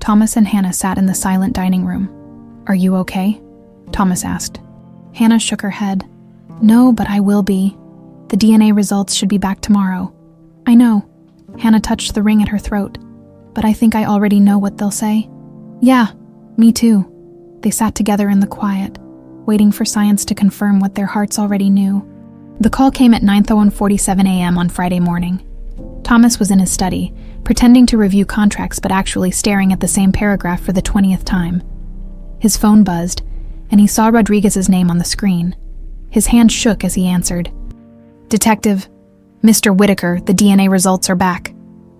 Thomas and Hannah sat in the silent dining room. "Are you okay?" Thomas asked. Hannah shook her head. "No, but I will be. The DNA results should be back tomorrow." "I know." Hannah touched the ring at her throat. "But I think I already know what they'll say." "Yeah, me too." They sat together in the quiet, waiting for science to confirm what their hearts already knew. The call came at 9:47 a.m. on Friday morning. Thomas was in his study, pretending to review contracts but actually staring at the same paragraph for the 20th time. His phone buzzed, and he saw Rodriguez's name on the screen. His hand shook as he answered. "Detective, Mr. Whitaker, the DNA results are back."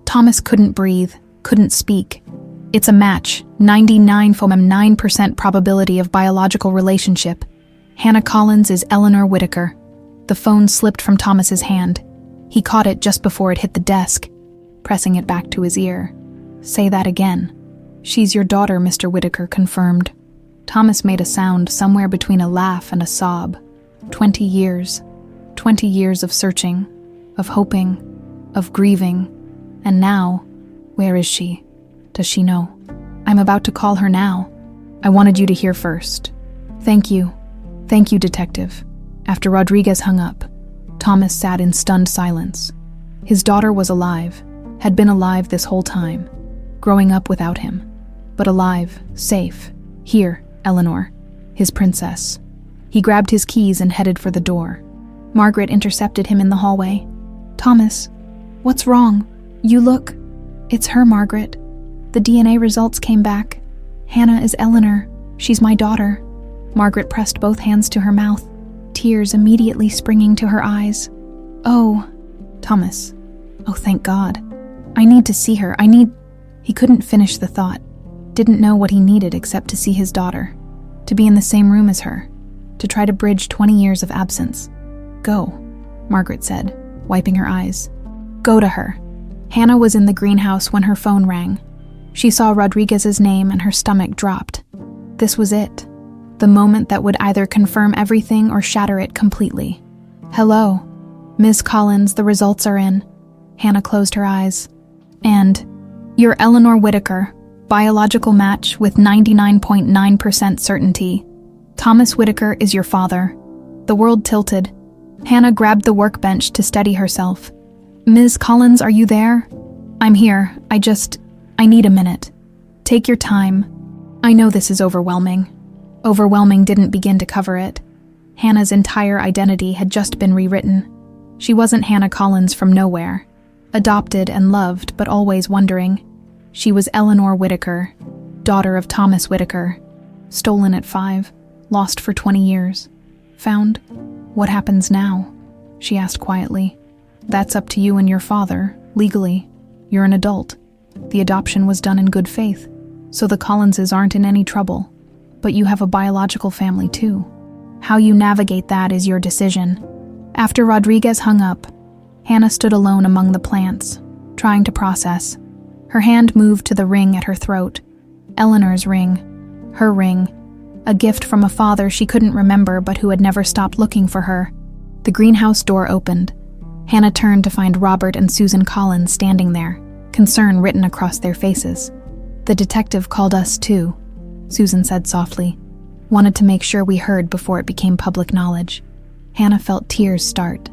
Thomas couldn't breathe, couldn't speak. "It's a match, 99.9% probability of biological relationship. Hannah Collins is Eleanor Whitaker." The phone slipped from Thomas's hand. He caught it just before it hit the desk, pressing it back to his ear. "Say that again." "She's your daughter," Mr. Whitaker confirmed. Thomas made a sound somewhere between a laugh and a sob. 20 years. 20 years of searching, of hoping, of grieving. And now, where is she? Does she know? "I'm about to call her now. I wanted you to hear first." "Thank you. Thank you, Detective." After Rodriguez hung up, Thomas sat in stunned silence. His daughter was alive, had been alive this whole time, growing up without him. But alive, safe. Here, Eleanor, his princess. He grabbed his keys and headed for the door. Margaret intercepted him in the hallway. "Thomas, what's wrong? You look..." "It's her, Margaret. The DNA results came back. Hannah is Eleanor. She's my daughter." Margaret pressed both hands to her mouth, tears immediately springing to her eyes. "Oh, Thomas. Oh, thank God. I need to see her. He couldn't finish the thought. Didn't know what he needed except to see his daughter. To be in the same room as her. To try to bridge 20 years of absence. "Go," Margaret said, wiping her eyes. "Go to her." Hannah was in the greenhouse when her phone rang. She saw Rodriguez's name and her stomach dropped. This was it. The moment that would either confirm everything or shatter it completely. "Hello, Ms. Collins, the results are in." Hannah closed her eyes. "And you're Eleanor Whitaker, biological match with 99.9% certainty. Thomas Whitaker is your father." The world tilted. Hannah grabbed the workbench to steady herself. "Ms. Collins, are you there?" "I'm here. I need a minute." "Take your time. I know this is overwhelming." Overwhelming didn't begin to cover it. Hannah's entire identity had just been rewritten. She wasn't Hannah Collins from nowhere. Adopted and loved, but always wondering. She was Eleanor Whitaker, daughter of Thomas Whitaker. Stolen at 5, lost for 20 years. Found? "What happens now?" she asked quietly. "That's up to you and your father, legally. You're an adult. The adoption was done in good faith, so the Collinses aren't in any trouble. But you have a biological family too. How you navigate that is your decision." After Rodriguez hung up, Hannah stood alone among the plants, trying to process. Her hand moved to the ring at her throat. Eleanor's ring. Her ring. A gift from a father she couldn't remember but who had never stopped looking for her. The greenhouse door opened. Hannah turned to find Robert and Susan Collins standing there, concern written across their faces. "The detective called us too," Susan said softly. "Wanted to make sure we heard before it became public knowledge." Hannah felt tears start.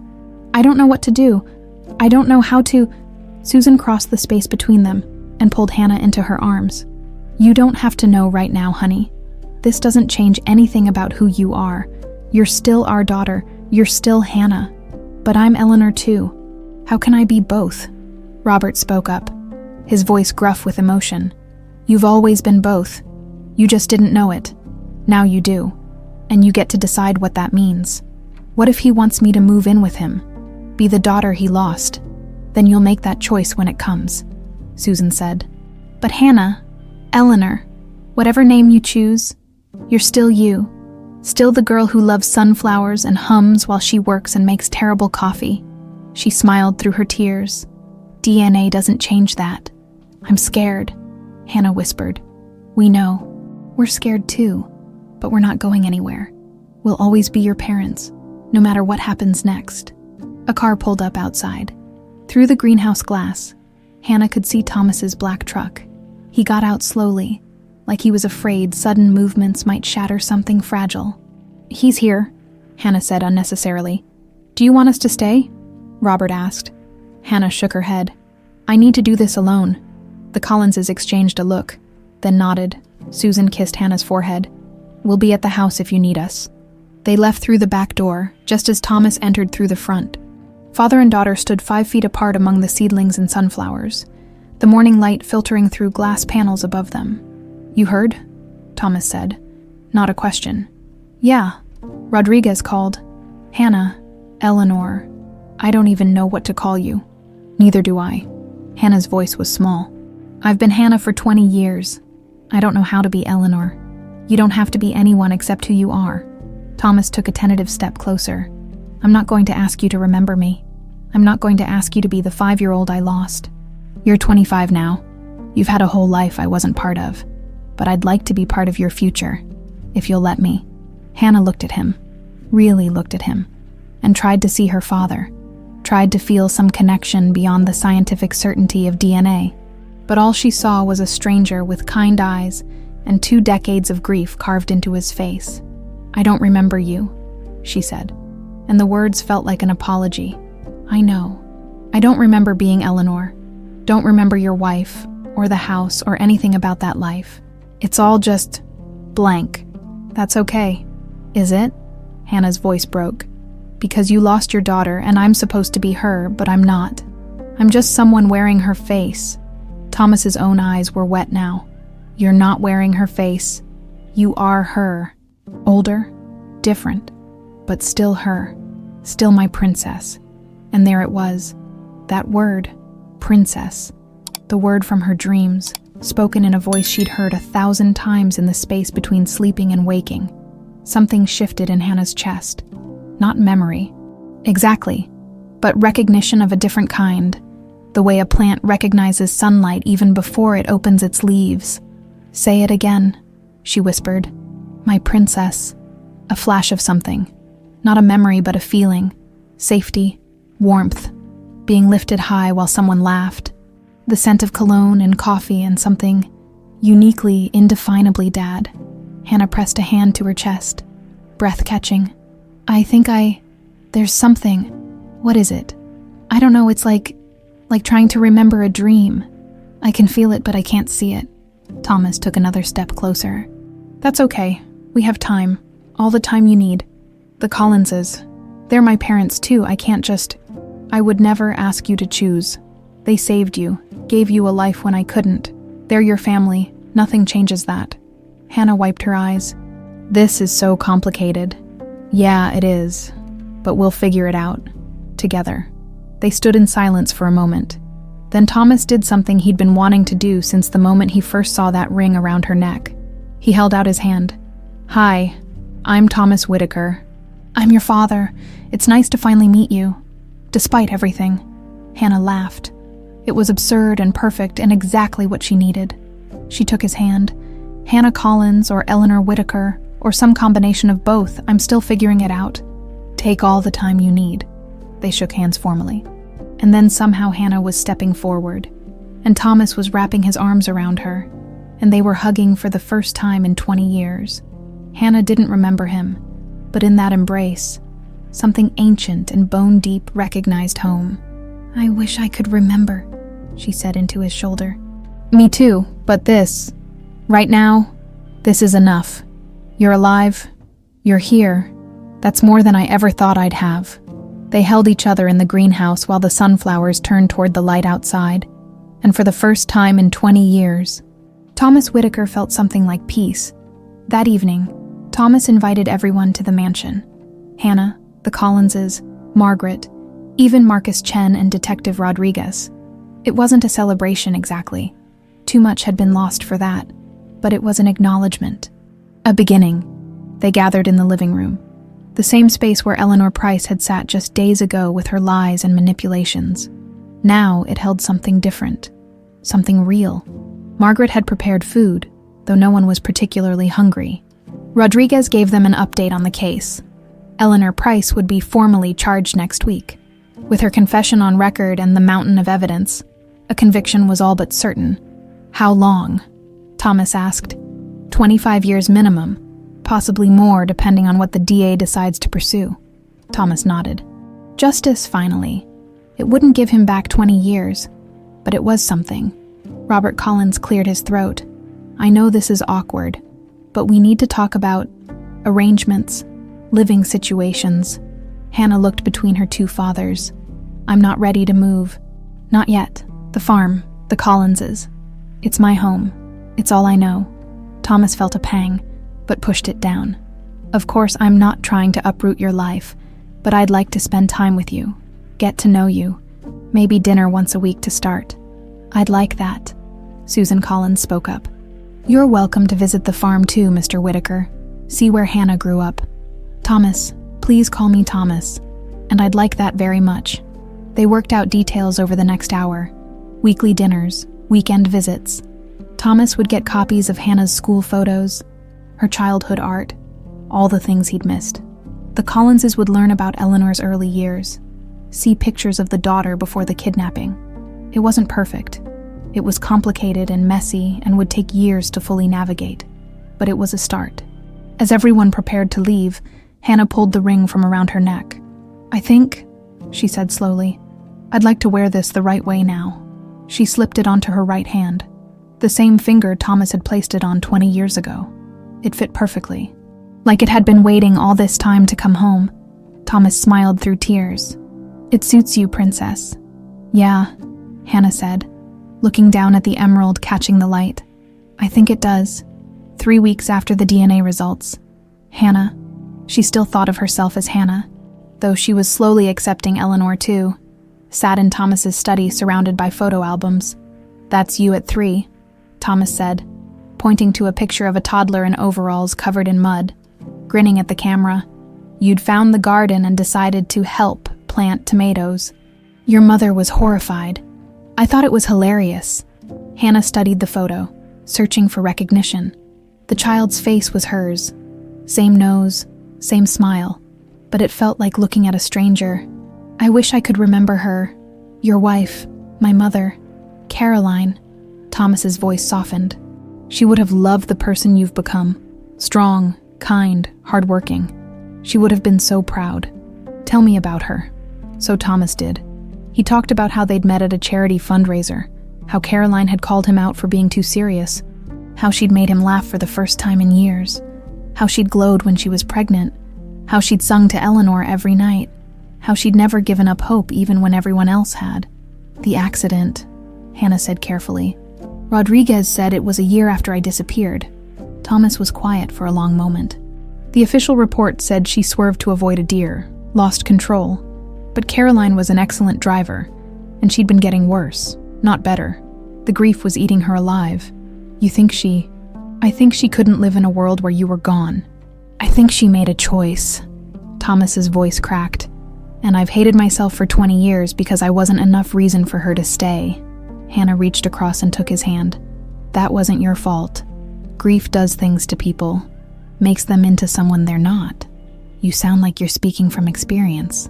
"I don't know what to do. I don't know how to..." Susan crossed the space between them and pulled Hannah into her arms. "You don't have to know right now, honey. This doesn't change anything about who you are. You're still our daughter. You're still Hannah. But I'm Eleanor too. How can I be both?" Robert spoke up, his voice gruff with emotion. "You've always been both. You just didn't know it. Now you do. And you get to decide what that means. What if he wants me to move in with him? Be the daughter he lost? Then you'll make that choice when it comes," Susan said. "But Hannah, Eleanor, whatever name you choose, you're still you. Still the girl who loves sunflowers and hums while she works and makes terrible coffee." She smiled through her tears. "DNA doesn't change that." "I'm scared," Hannah whispered. "We know. We're scared too, but we're not going anywhere. We'll always be your parents, no matter what happens next." A car pulled up outside. Through the greenhouse glass, Hannah could see Thomas's black truck. He got out slowly, like he was afraid sudden movements might shatter something fragile. "He's here," Hannah said unnecessarily. "Do you want us to stay?" Robert asked. Hannah shook her head. "I need to do this alone." The Collinses exchanged a look, then nodded. Susan kissed Hannah's forehead. "We'll be at the house if you need us." They left through the back door, just as Thomas entered through the front. Father and daughter stood 5 feet apart among the seedlings and sunflowers, the morning light filtering through glass panels above them. "You heard?" Thomas said. Not a question. "Yeah." Rodriguez called. "Hannah, Eleanor, I don't even know what to call you." "Neither do I." Hannah's voice was small. "I've been Hannah for 20 years. I don't know how to be Eleanor. You don't have to be anyone except who you are." Thomas took a tentative step closer. "I'm not going to ask you to remember me. I'm not going to ask you to be the 5-year-old I lost. You're 25 now. You've had a whole life I wasn't part of. But I'd like to be part of your future, if you'll let me." Hannah looked at him, really looked at him, and tried to see her father, tried to feel some connection beyond the scientific certainty of DNA. But all she saw was a stranger with kind eyes and 2 decades of grief carved into his face. "I don't remember you," she said, and the words felt like an apology. "I know. I don't remember being Eleanor. Don't remember your wife, or the house, or anything about that life. It's all just blank. That's okay. Is it?" Hannah's voice broke. "Because you lost your daughter, and I'm supposed to be her, but I'm not. I'm just someone wearing her face." Thomas's own eyes were wet now. "You're not wearing her face. You are her. Older, different, but still her. Still my princess." And there it was. That word, princess. The word from her dreams, spoken in a voice she'd heard 1,000 times in the space between sleeping and waking. Something shifted in Hannah's chest. Not memory. Exactly. But recognition of a different kind. The way a plant recognizes sunlight even before it opens its leaves. "Say it again," she whispered. "My princess." A flash of something. Not a memory, but a feeling. Safety, warmth, being lifted high while someone laughed. The scent of cologne and coffee and something uniquely, indefinably Dad. Hannah pressed a hand to her chest, breath catching. There's something. What is it? I don't know, it's like trying to remember a dream. I can feel it, but I can't see it." Thomas took another step closer. "That's okay. We have time. All the time you need. The Collinses. They're my parents too. I would never ask you to choose. They saved you, gave you a life when I couldn't. They're your family. Nothing changes that." Hannah wiped her eyes. "This is so complicated." "Yeah, it is. But we'll figure it out. Together." They stood in silence for a moment. Then Thomas did something he'd been wanting to do since the moment he first saw that ring around her neck. He held out his hand. "Hi, I'm Thomas Whitaker." "I'm your father. It's nice to finally meet you. Despite everything." Hannah laughed. It was absurd and perfect and exactly what she needed. She took his hand. "Hannah Collins or Eleanor Whitaker, or some combination of both, I'm still figuring it out. Take all the time you need." They shook hands formally. And then somehow Hannah was stepping forward, and Thomas was wrapping his arms around her, and they were hugging for the first time in 20 years. Hannah didn't remember him, but in that embrace, something ancient and bone-deep recognized home. "I wish I could remember," she said into his shoulder. "Me too, but right now, this is enough. You're alive. You're here. That's more than I ever thought I'd have." They held each other in the greenhouse while the sunflowers turned toward the light outside, and for the first time in 20 years, Thomas Whitaker felt something like peace. That evening, Thomas invited everyone to the mansion. Hannah, the Collinses, Margaret, even Marcus Chen and Detective Rodriguez. It wasn't a celebration exactly. Too much had been lost for that, but it was an acknowledgement. A beginning. They gathered in the living room, the same space where Eleanor Price had sat just days ago with her lies and manipulations. Now it held something different, something real. Margaret had prepared food, though no one was particularly hungry. Rodriguez gave them an update on the case. Eleanor Price would be formally charged next week. With her confession on record and the mountain of evidence, a conviction was all but certain. How long? Thomas asked. 25 years minimum, possibly more depending on what the DA decides to pursue. Thomas nodded. Justice, finally. It wouldn't give him back 20 years, but it was something. Robert Collins cleared his throat. I know this is awkward, but we need to talk about arrangements, living situations. Hannah looked between her two fathers. I'm not ready to move. Not yet. The farm, the Collinses. It's my home. It's all I know. Thomas felt a pang, but pushed it down. Of course, I'm not trying to uproot your life, but I'd like to spend time with you, get to know you, maybe dinner once a week to start. I'd like that. Susan Collins spoke up. You're welcome to visit the farm too, Mr. Whitaker. See where Hannah grew up. Thomas, please call me Thomas. And I'd like that very much. They worked out details over the next hour. Weekly dinners, weekend visits. Thomas would get copies of Hannah's school photos, her childhood art, all the things he'd missed. The Collinses would learn about Eleanor's early years, see pictures of the daughter before the kidnapping. It wasn't perfect. It was complicated and messy and would take years to fully navigate, but it was a start. As everyone prepared to leave, Hannah pulled the ring from around her neck. I think, she said slowly, I'd like to wear this the right way now. She slipped it onto her right hand, the same finger Thomas had placed it on 20 years ago. It fit perfectly, like it had been waiting all this time to come home. Thomas smiled through tears. It suits you, Princess. Yeah, Hannah said, looking down at the emerald catching the light. I think it does. 3 weeks after the DNA results. Hannah. She still thought of herself as Hannah, though she was slowly accepting Eleanor too. Sat in Thomas's study surrounded by photo albums. That's you at 3, Thomas said, pointing to a picture of a toddler in overalls covered in mud, grinning at the camera. You'd found the garden and decided to help plant tomatoes. Your mother was horrified. I thought it was hilarious. Hannah studied the photo, searching for recognition. The child's face was hers. Same nose, same smile, but it felt like looking at a stranger. I wish I could remember her. Your wife, my mother, Caroline. Thomas's voice softened. She would have loved the person you've become. Strong, kind, hardworking. She would have been so proud. Tell me about her. So Thomas did. He talked about how they'd met at a charity fundraiser, how Caroline had called him out for being too serious, how she'd made him laugh for the first time in years, how she'd glowed when she was pregnant, how she'd sung to Eleanor every night, how she'd never given up hope even when everyone else had. The accident, Hannah said carefully. Rodriguez said it was a year after I disappeared. Thomas was quiet for a long moment. The official report said she swerved to avoid a deer, lost control. But Caroline was an excellent driver, and she'd been getting worse, not better. The grief was eating her alive. I think she couldn't live in a world where you were gone. I think she made a choice. Thomas's voice cracked. And I've hated myself for 20 years because I wasn't enough reason for her to stay. Hannah reached across and took his hand. That wasn't your fault. Grief does things to people, makes them into someone they're not. You sound like you're speaking from experience.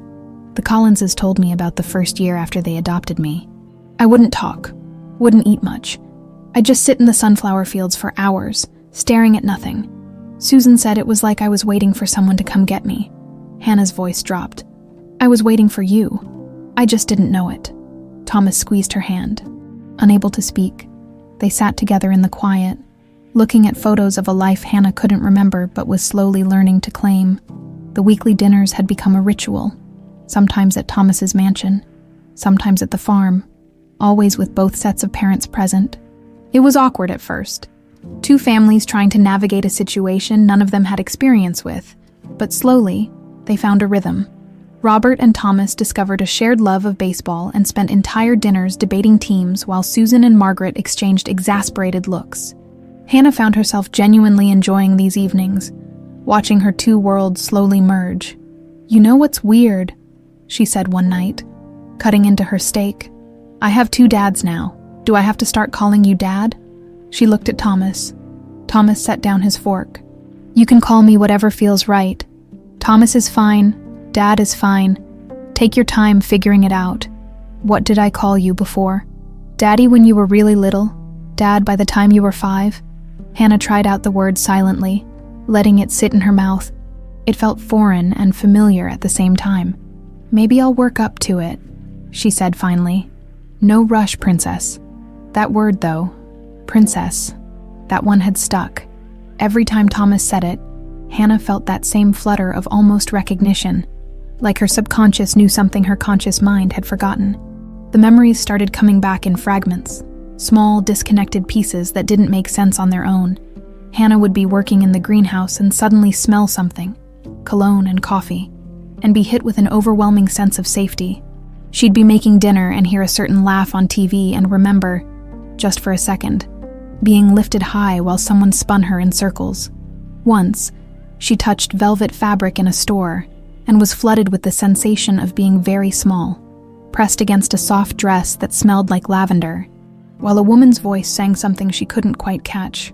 The Collinses told me about the first year after they adopted me. I wouldn't talk, wouldn't eat much. I'd just sit in the sunflower fields for hours, staring at nothing. Susan said it was like I was waiting for someone to come get me. Hannah's voice dropped. I was waiting for you. I just didn't know it. Thomas squeezed her hand. Unable to speak, they sat together in the quiet, looking at photos of a life Hannah couldn't remember but was slowly learning to claim. The weekly dinners had become a ritual, sometimes at Thomas's mansion, sometimes at the farm, always with both sets of parents present. It was awkward at first. 2 families trying to navigate a situation none of them had experience with, but slowly, they found a rhythm. Robert and Thomas discovered a shared love of baseball and spent entire dinners debating teams while Susan and Margaret exchanged exasperated looks. Hannah found herself genuinely enjoying these evenings, watching her 2 worlds slowly merge. You know what's weird? She said one night, cutting into her steak. I have 2 dads now. Do I have to start calling you Dad? She looked at Thomas. Thomas set down his fork. You can call me whatever feels right. Thomas is fine. Dad is fine. Take your time figuring it out. What did I call you before? Daddy when you were really little? Dad, by the time you were 5? Hannah tried out the word silently, letting it sit in her mouth. It felt foreign and familiar at the same time. Maybe I'll work up to it, she said finally. No rush, princess. That word, though, princess, that one had stuck. Every time Thomas said it, Hannah felt that same flutter of almost recognition, like her subconscious knew something her conscious mind had forgotten. The memories started coming back in fragments, small, disconnected pieces that didn't make sense on their own. Hannah would be working in the greenhouse and suddenly smell something, cologne and coffee, and be hit with an overwhelming sense of safety. She'd be making dinner and hear a certain laugh on TV and remember, just for a second, being lifted high while someone spun her in circles. Once, she touched velvet fabric in a store and was flooded with the sensation of being very small, pressed against a soft dress that smelled like lavender, while a woman's voice sang something she couldn't quite catch.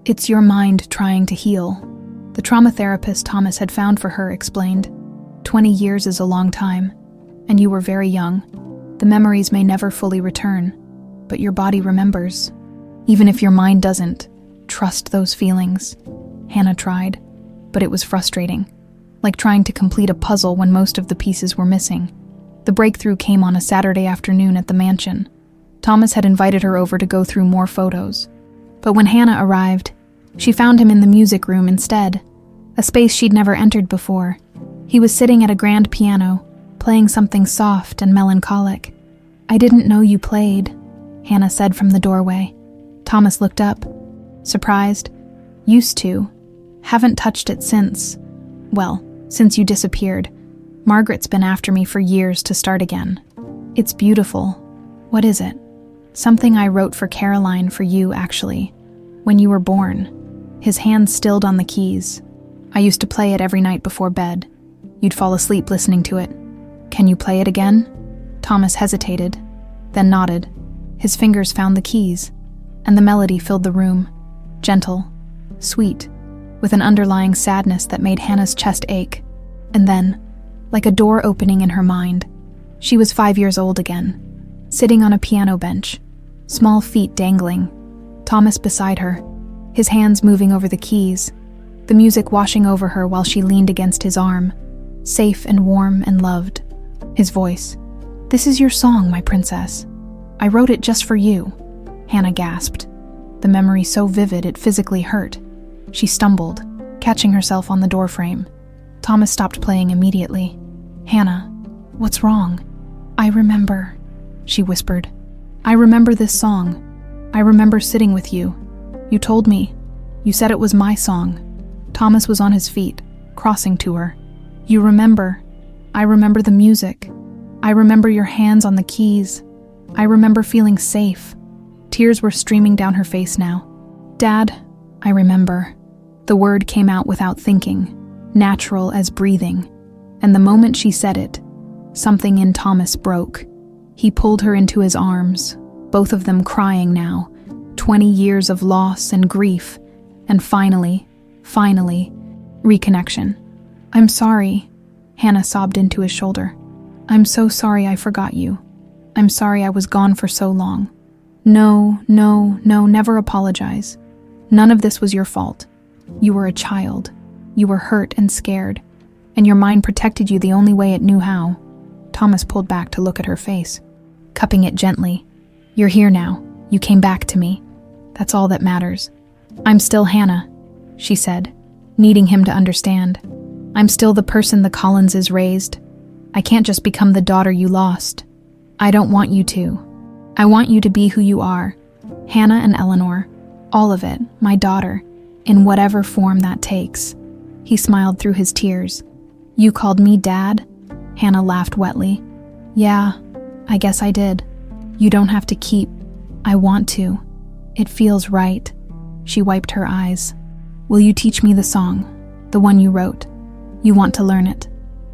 It's your mind trying to heal, the trauma therapist Thomas had found for her explained. 20 years is a long time, and you were very young. The memories may never fully return, but your body remembers. Even if your mind doesn't, trust those feelings. Hannah tried, but it was frustrating, like trying to complete a puzzle when most of the pieces were missing. The breakthrough came on a Saturday afternoon at the mansion. Thomas had invited her over to go through more photos. But when Hannah arrived, she found him in the music room instead, a space she'd never entered before. He was sitting at a grand piano, playing something soft and melancholic. I didn't know you played, Hannah said from the doorway. Thomas looked up, surprised. Used to. Haven't touched it since. Well, since you disappeared. Margaret's been after me for years to start again. It's beautiful. What is it? Something I wrote for Caroline for you, actually, when you were born. His hand stilled on the keys. I used to play it every night before bed. You'd fall asleep listening to it. Can you play it again? Thomas hesitated, then nodded. His fingers found the keys, and the melody filled the room. Gentle, sweet, with an underlying sadness that made Hannah's chest ache. And then, like a door opening in her mind, she was 5 years old again, sitting on a piano bench, small feet dangling, Thomas beside her, his hands moving over the keys, the music washing over her while she leaned against his arm, safe and warm and loved. His voice, "This is your song, my princess. I wrote it just for you," Hannah gasped, the memory so vivid it physically hurt. She stumbled, catching herself on the doorframe. Thomas stopped playing immediately. "Hannah, what's wrong?" "I remember," she whispered. "I remember this song. I remember sitting with you. You told me. You said it was my song." Thomas was on his feet, crossing to her. "You remember. I remember the music. I remember your hands on the keys. I remember feeling safe." Tears were streaming down her face now. "Dad, I remember." The word came out without thinking, natural as breathing. And the moment she said it, something in Thomas broke. He pulled her into his arms, both of them crying now. 20 years of loss and grief, and finally, reconnection. "I'm sorry," Hannah sobbed into his shoulder. "I'm so sorry I forgot you. I'm sorry I was gone for so long." No, never apologize. None of this was your fault. You were a child. You were hurt and scared, and your mind protected you the only way it knew how. Thomas pulled back to look at her face, cupping it gently. "You're here now. You came back to me. That's all that matters." "I'm still Hannah," she said, needing him to understand. "I'm still the person the Collinses raised. I can't just become the daughter you lost. I don't want you to. I want you to be who you are. Hannah and Eleanor. All of it, my daughter, in whatever form that takes." He smiled through his tears. "You called me Dad?" Hannah laughed wetly. "Yeah, I guess I did. You don't have to keep. I want to. It feels right." She wiped her eyes. "Will you teach me the song, the one you wrote? You want to learn it.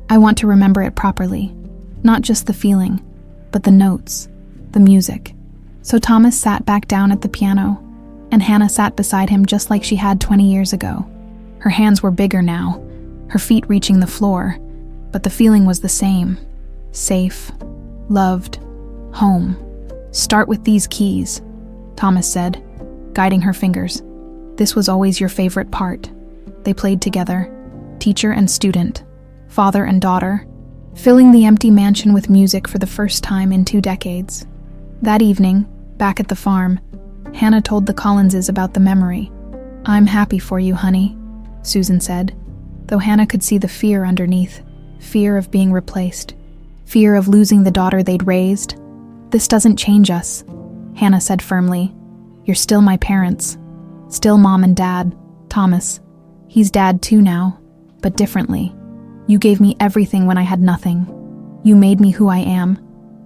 I want to remember it properly. Not just the feeling, but the notes, the music." So Thomas sat back down at the piano, and Hannah sat beside him just like she had 20 years ago. Her hands were bigger now, her feet reaching the floor, but the feeling was the same. Safe, loved, home. "Start with these keys," Thomas said, guiding her fingers. This was always your favorite part. They played together, teacher and student, father and daughter, filling the empty mansion with music for the first time in 2 decades. That evening, back at the farm, Hannah told the Collinses about the memory. "I'm happy for you, honey," Susan said, though Hannah could see the fear underneath, fear of being replaced, fear of losing the daughter they'd raised. "This doesn't change us," Hannah said firmly. "You're still my parents, still Mom and Dad. Thomas, he's Dad too now, but differently. You gave me everything when I had nothing. You made me who I am.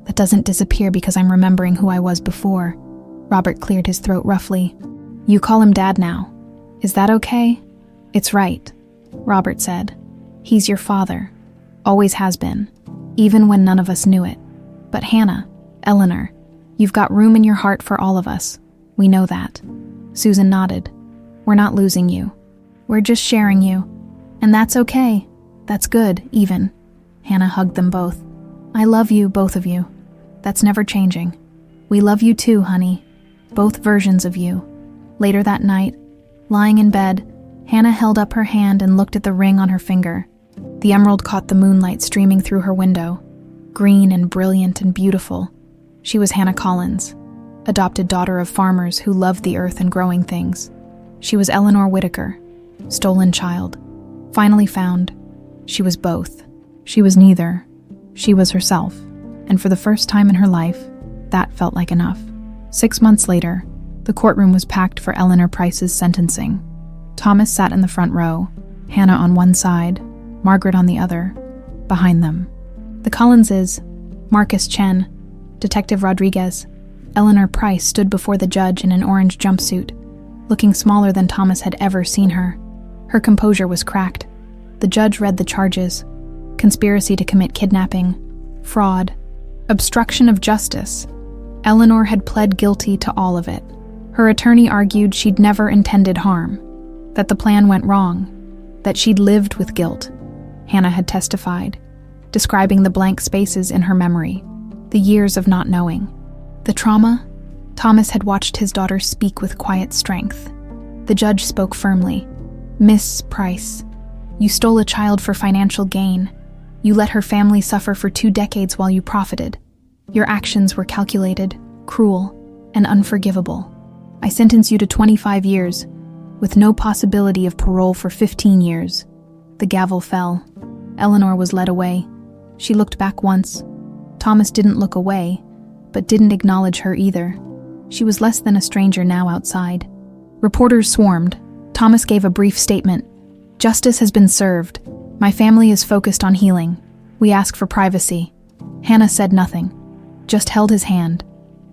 That doesn't disappear because I'm remembering who I was before." Robert cleared his throat roughly. "You call him Dad now. Is that okay?" "It's right," Robert said. "He's your father. Always has been, even when none of us knew it. But Hannah, Eleanor, you've got room in your heart for all of us. We know that." Susan nodded. "We're not losing you. We're just sharing you. And that's okay. That's good, even." Hannah hugged them both. "I love you, both of you. That's never changing. We love you too, honey. Both versions of you." Later that night, lying in bed, Hannah held up her hand and looked at the ring on her finger. The emerald caught the moonlight streaming through her window, green and brilliant and beautiful. She was Hannah Collins, adopted daughter of farmers who loved the earth and growing things. She was Eleanor Whitaker, stolen child, finally found. She was both. She was neither. She was herself, and for the first time in her life, that felt like enough. 6 months later, the courtroom was packed for Eleanor Price's sentencing. Thomas sat in the front row, Hannah on one side, Margaret on the other, behind them. The Collinses, Marcus Chen, Detective Rodriguez, Eleanor Price stood before the judge in an orange jumpsuit, looking smaller than Thomas had ever seen her. Her composure was cracked. The judge read the charges: conspiracy to commit kidnapping, fraud, obstruction of justice. Eleanor had pled guilty to all of it. Her attorney argued she'd never intended harm, that the plan went wrong, that she'd lived with guilt. Hannah had testified, describing the blank spaces in her memory, the years of not knowing. The trauma? Thomas had watched his daughter speak with quiet strength. The judge spoke firmly. "Miss Price, you stole a child for financial gain. You let her family suffer for 2 decades while you profited. Your actions were calculated, cruel, and unforgivable. I sentence you to 25 years, with no possibility of parole for 15 years. The gavel fell. Eleanor was led away. She looked back once. Thomas didn't look away, but didn't acknowledge her either. She was less than a stranger now outside. Reporters swarmed. Thomas gave a brief statement. "Justice has been served. My family is focused on healing. We ask for privacy." Hannah said nothing, just held his hand.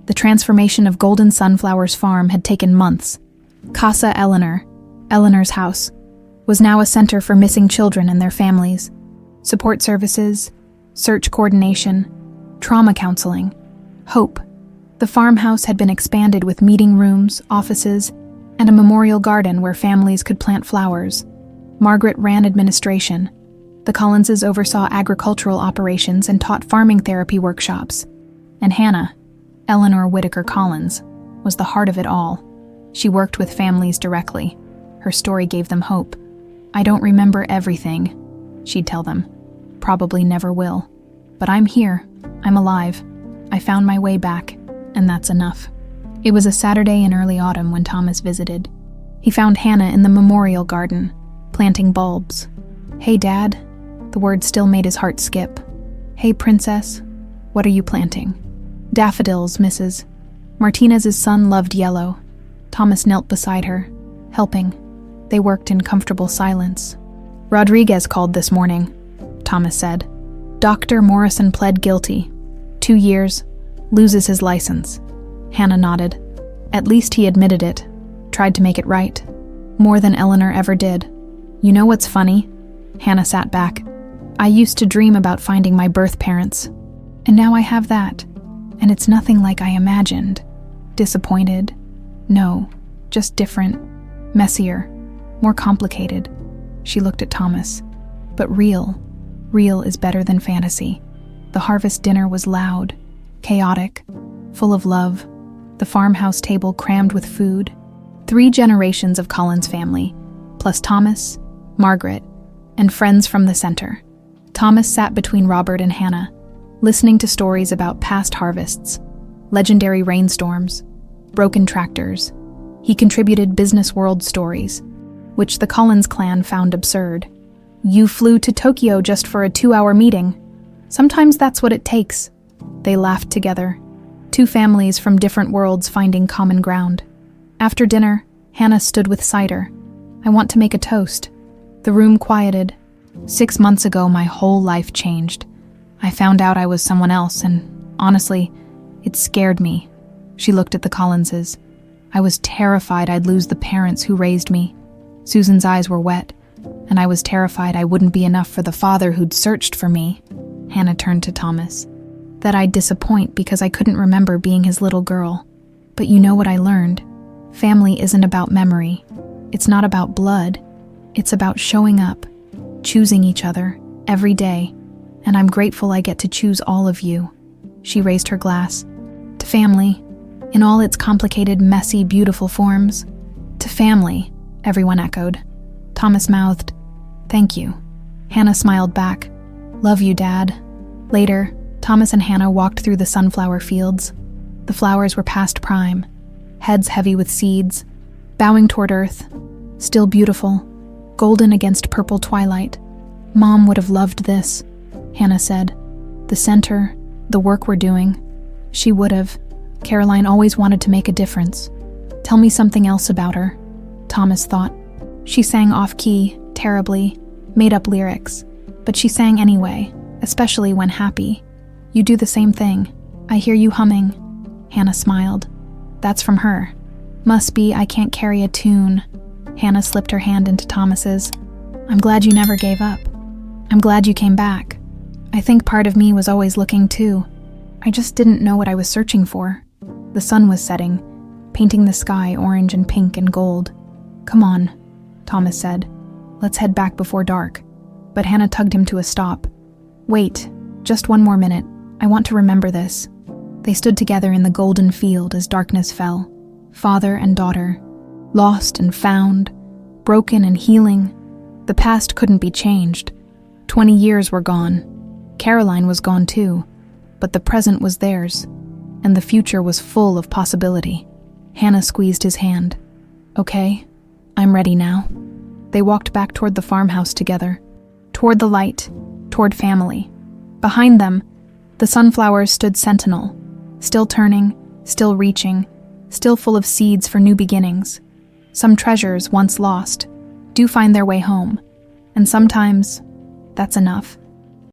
The transformation of Golden Sunflower's farm had taken months. Casa Eleanor, Eleanor's house, was now a center for missing children and their families. Support services, search coordination, trauma counseling, hope. The farmhouse had been expanded with meeting rooms, offices, and a memorial garden where families could plant flowers. Margaret ran administration. The Collinses oversaw agricultural operations and taught farming therapy workshops. And Hannah, Eleanor Whitaker Collins, was the heart of it all. She worked with families directly. Her story gave them hope. "I don't remember everything," she'd tell them. "Probably never will. But I'm here. I'm alive. I found my way back, and that's enough." It was a Saturday in early autumn when Thomas visited. He found Hannah in the memorial garden, planting bulbs. "Hey, Dad." The word still made his heart skip. "Hey, Princess. What are you planting?" "Daffodils, Mrs. Martinez's son loved yellow." Thomas knelt beside her, helping. They worked in comfortable silence. "Rodriguez called this morning," Thomas said. "Dr. Morrison pled guilty. 2 years, loses his license." Hannah nodded. At least he admitted it, tried to make it right. More than Eleanor ever did. "You know what's funny?" Hannah sat back. "I used to dream about finding my birth parents. And now I have that. And it's nothing like I imagined. Disappointed? No, just different. Messier. More complicated." She looked at Thomas. "But real. Real is better than fantasy." The harvest dinner was loud, chaotic, full of love. The farmhouse table crammed with food. 3 generations of Collins family, plus Thomas, Margaret, and friends from the center. Thomas sat between Robert and Hannah, listening to stories about past harvests, legendary rainstorms, broken tractors. He contributed business world stories, which the Collins clan found absurd. You flew to Tokyo just for a 2-hour meeting. Sometimes that's what it takes. They laughed together, 2 families from different worlds finding common ground. After dinner, Hannah stood with cider. I want to make a toast. The room quieted. 6 months ago, my whole life changed. I found out I was someone else, and honestly, it scared me. She looked at the Collinses. I was terrified I'd lose the parents who raised me. Susan's eyes were wet, and I was terrified I wouldn't be enough for the father who'd searched for me. Hannah turned to Thomas. That I'd disappoint because I couldn't remember being his little girl. But you know what I learned? Family isn't about memory. It's not about blood. It's about showing up, choosing each other, every day. And I'm grateful I get to choose all of you. She raised her glass. To family, in all its complicated, messy, beautiful forms. To family, everyone echoed. Thomas mouthed, "Thank you." Hannah smiled back. "Love you, Dad." Later, Thomas and Hannah walked through the sunflower fields. The flowers were past prime, heads heavy with seeds, bowing toward earth, still beautiful, golden against purple twilight. "Mom would have loved this," Hannah said. "The center, the work we're doing. She would have. Caroline always wanted to make a difference." "Tell me something else about her," Thomas thought. She sang off-key, terribly, made up lyrics, but she sang anyway, especially when happy. "You do the same thing. I hear you humming." Hannah smiled. "That's from her. Must be I can't carry a tune." Hannah slipped her hand into Thomas's. "I'm glad you never gave up. I'm glad you came back. I think part of me was always looking too. I just didn't know what I was searching for." The sun was setting, painting the sky orange and pink and gold. "Come on," Thomas said. "Let's head back before dark." But Hannah tugged him to a stop. "Wait, just one more minute. I want to remember this." They stood together in the golden field as darkness fell. Father and daughter, lost and found, broken and healing. The past couldn't be changed. 20 years were gone. Caroline was gone too, but the present was theirs, and the future was full of possibility. Hannah squeezed his hand. "Okay, I'm ready now." They walked back toward the farmhouse together, toward the light, toward family. Behind them, the sunflowers stood sentinel, still turning, still reaching, still full of seeds for new beginnings. Some treasures, once lost, do find their way home, and sometimes that's enough.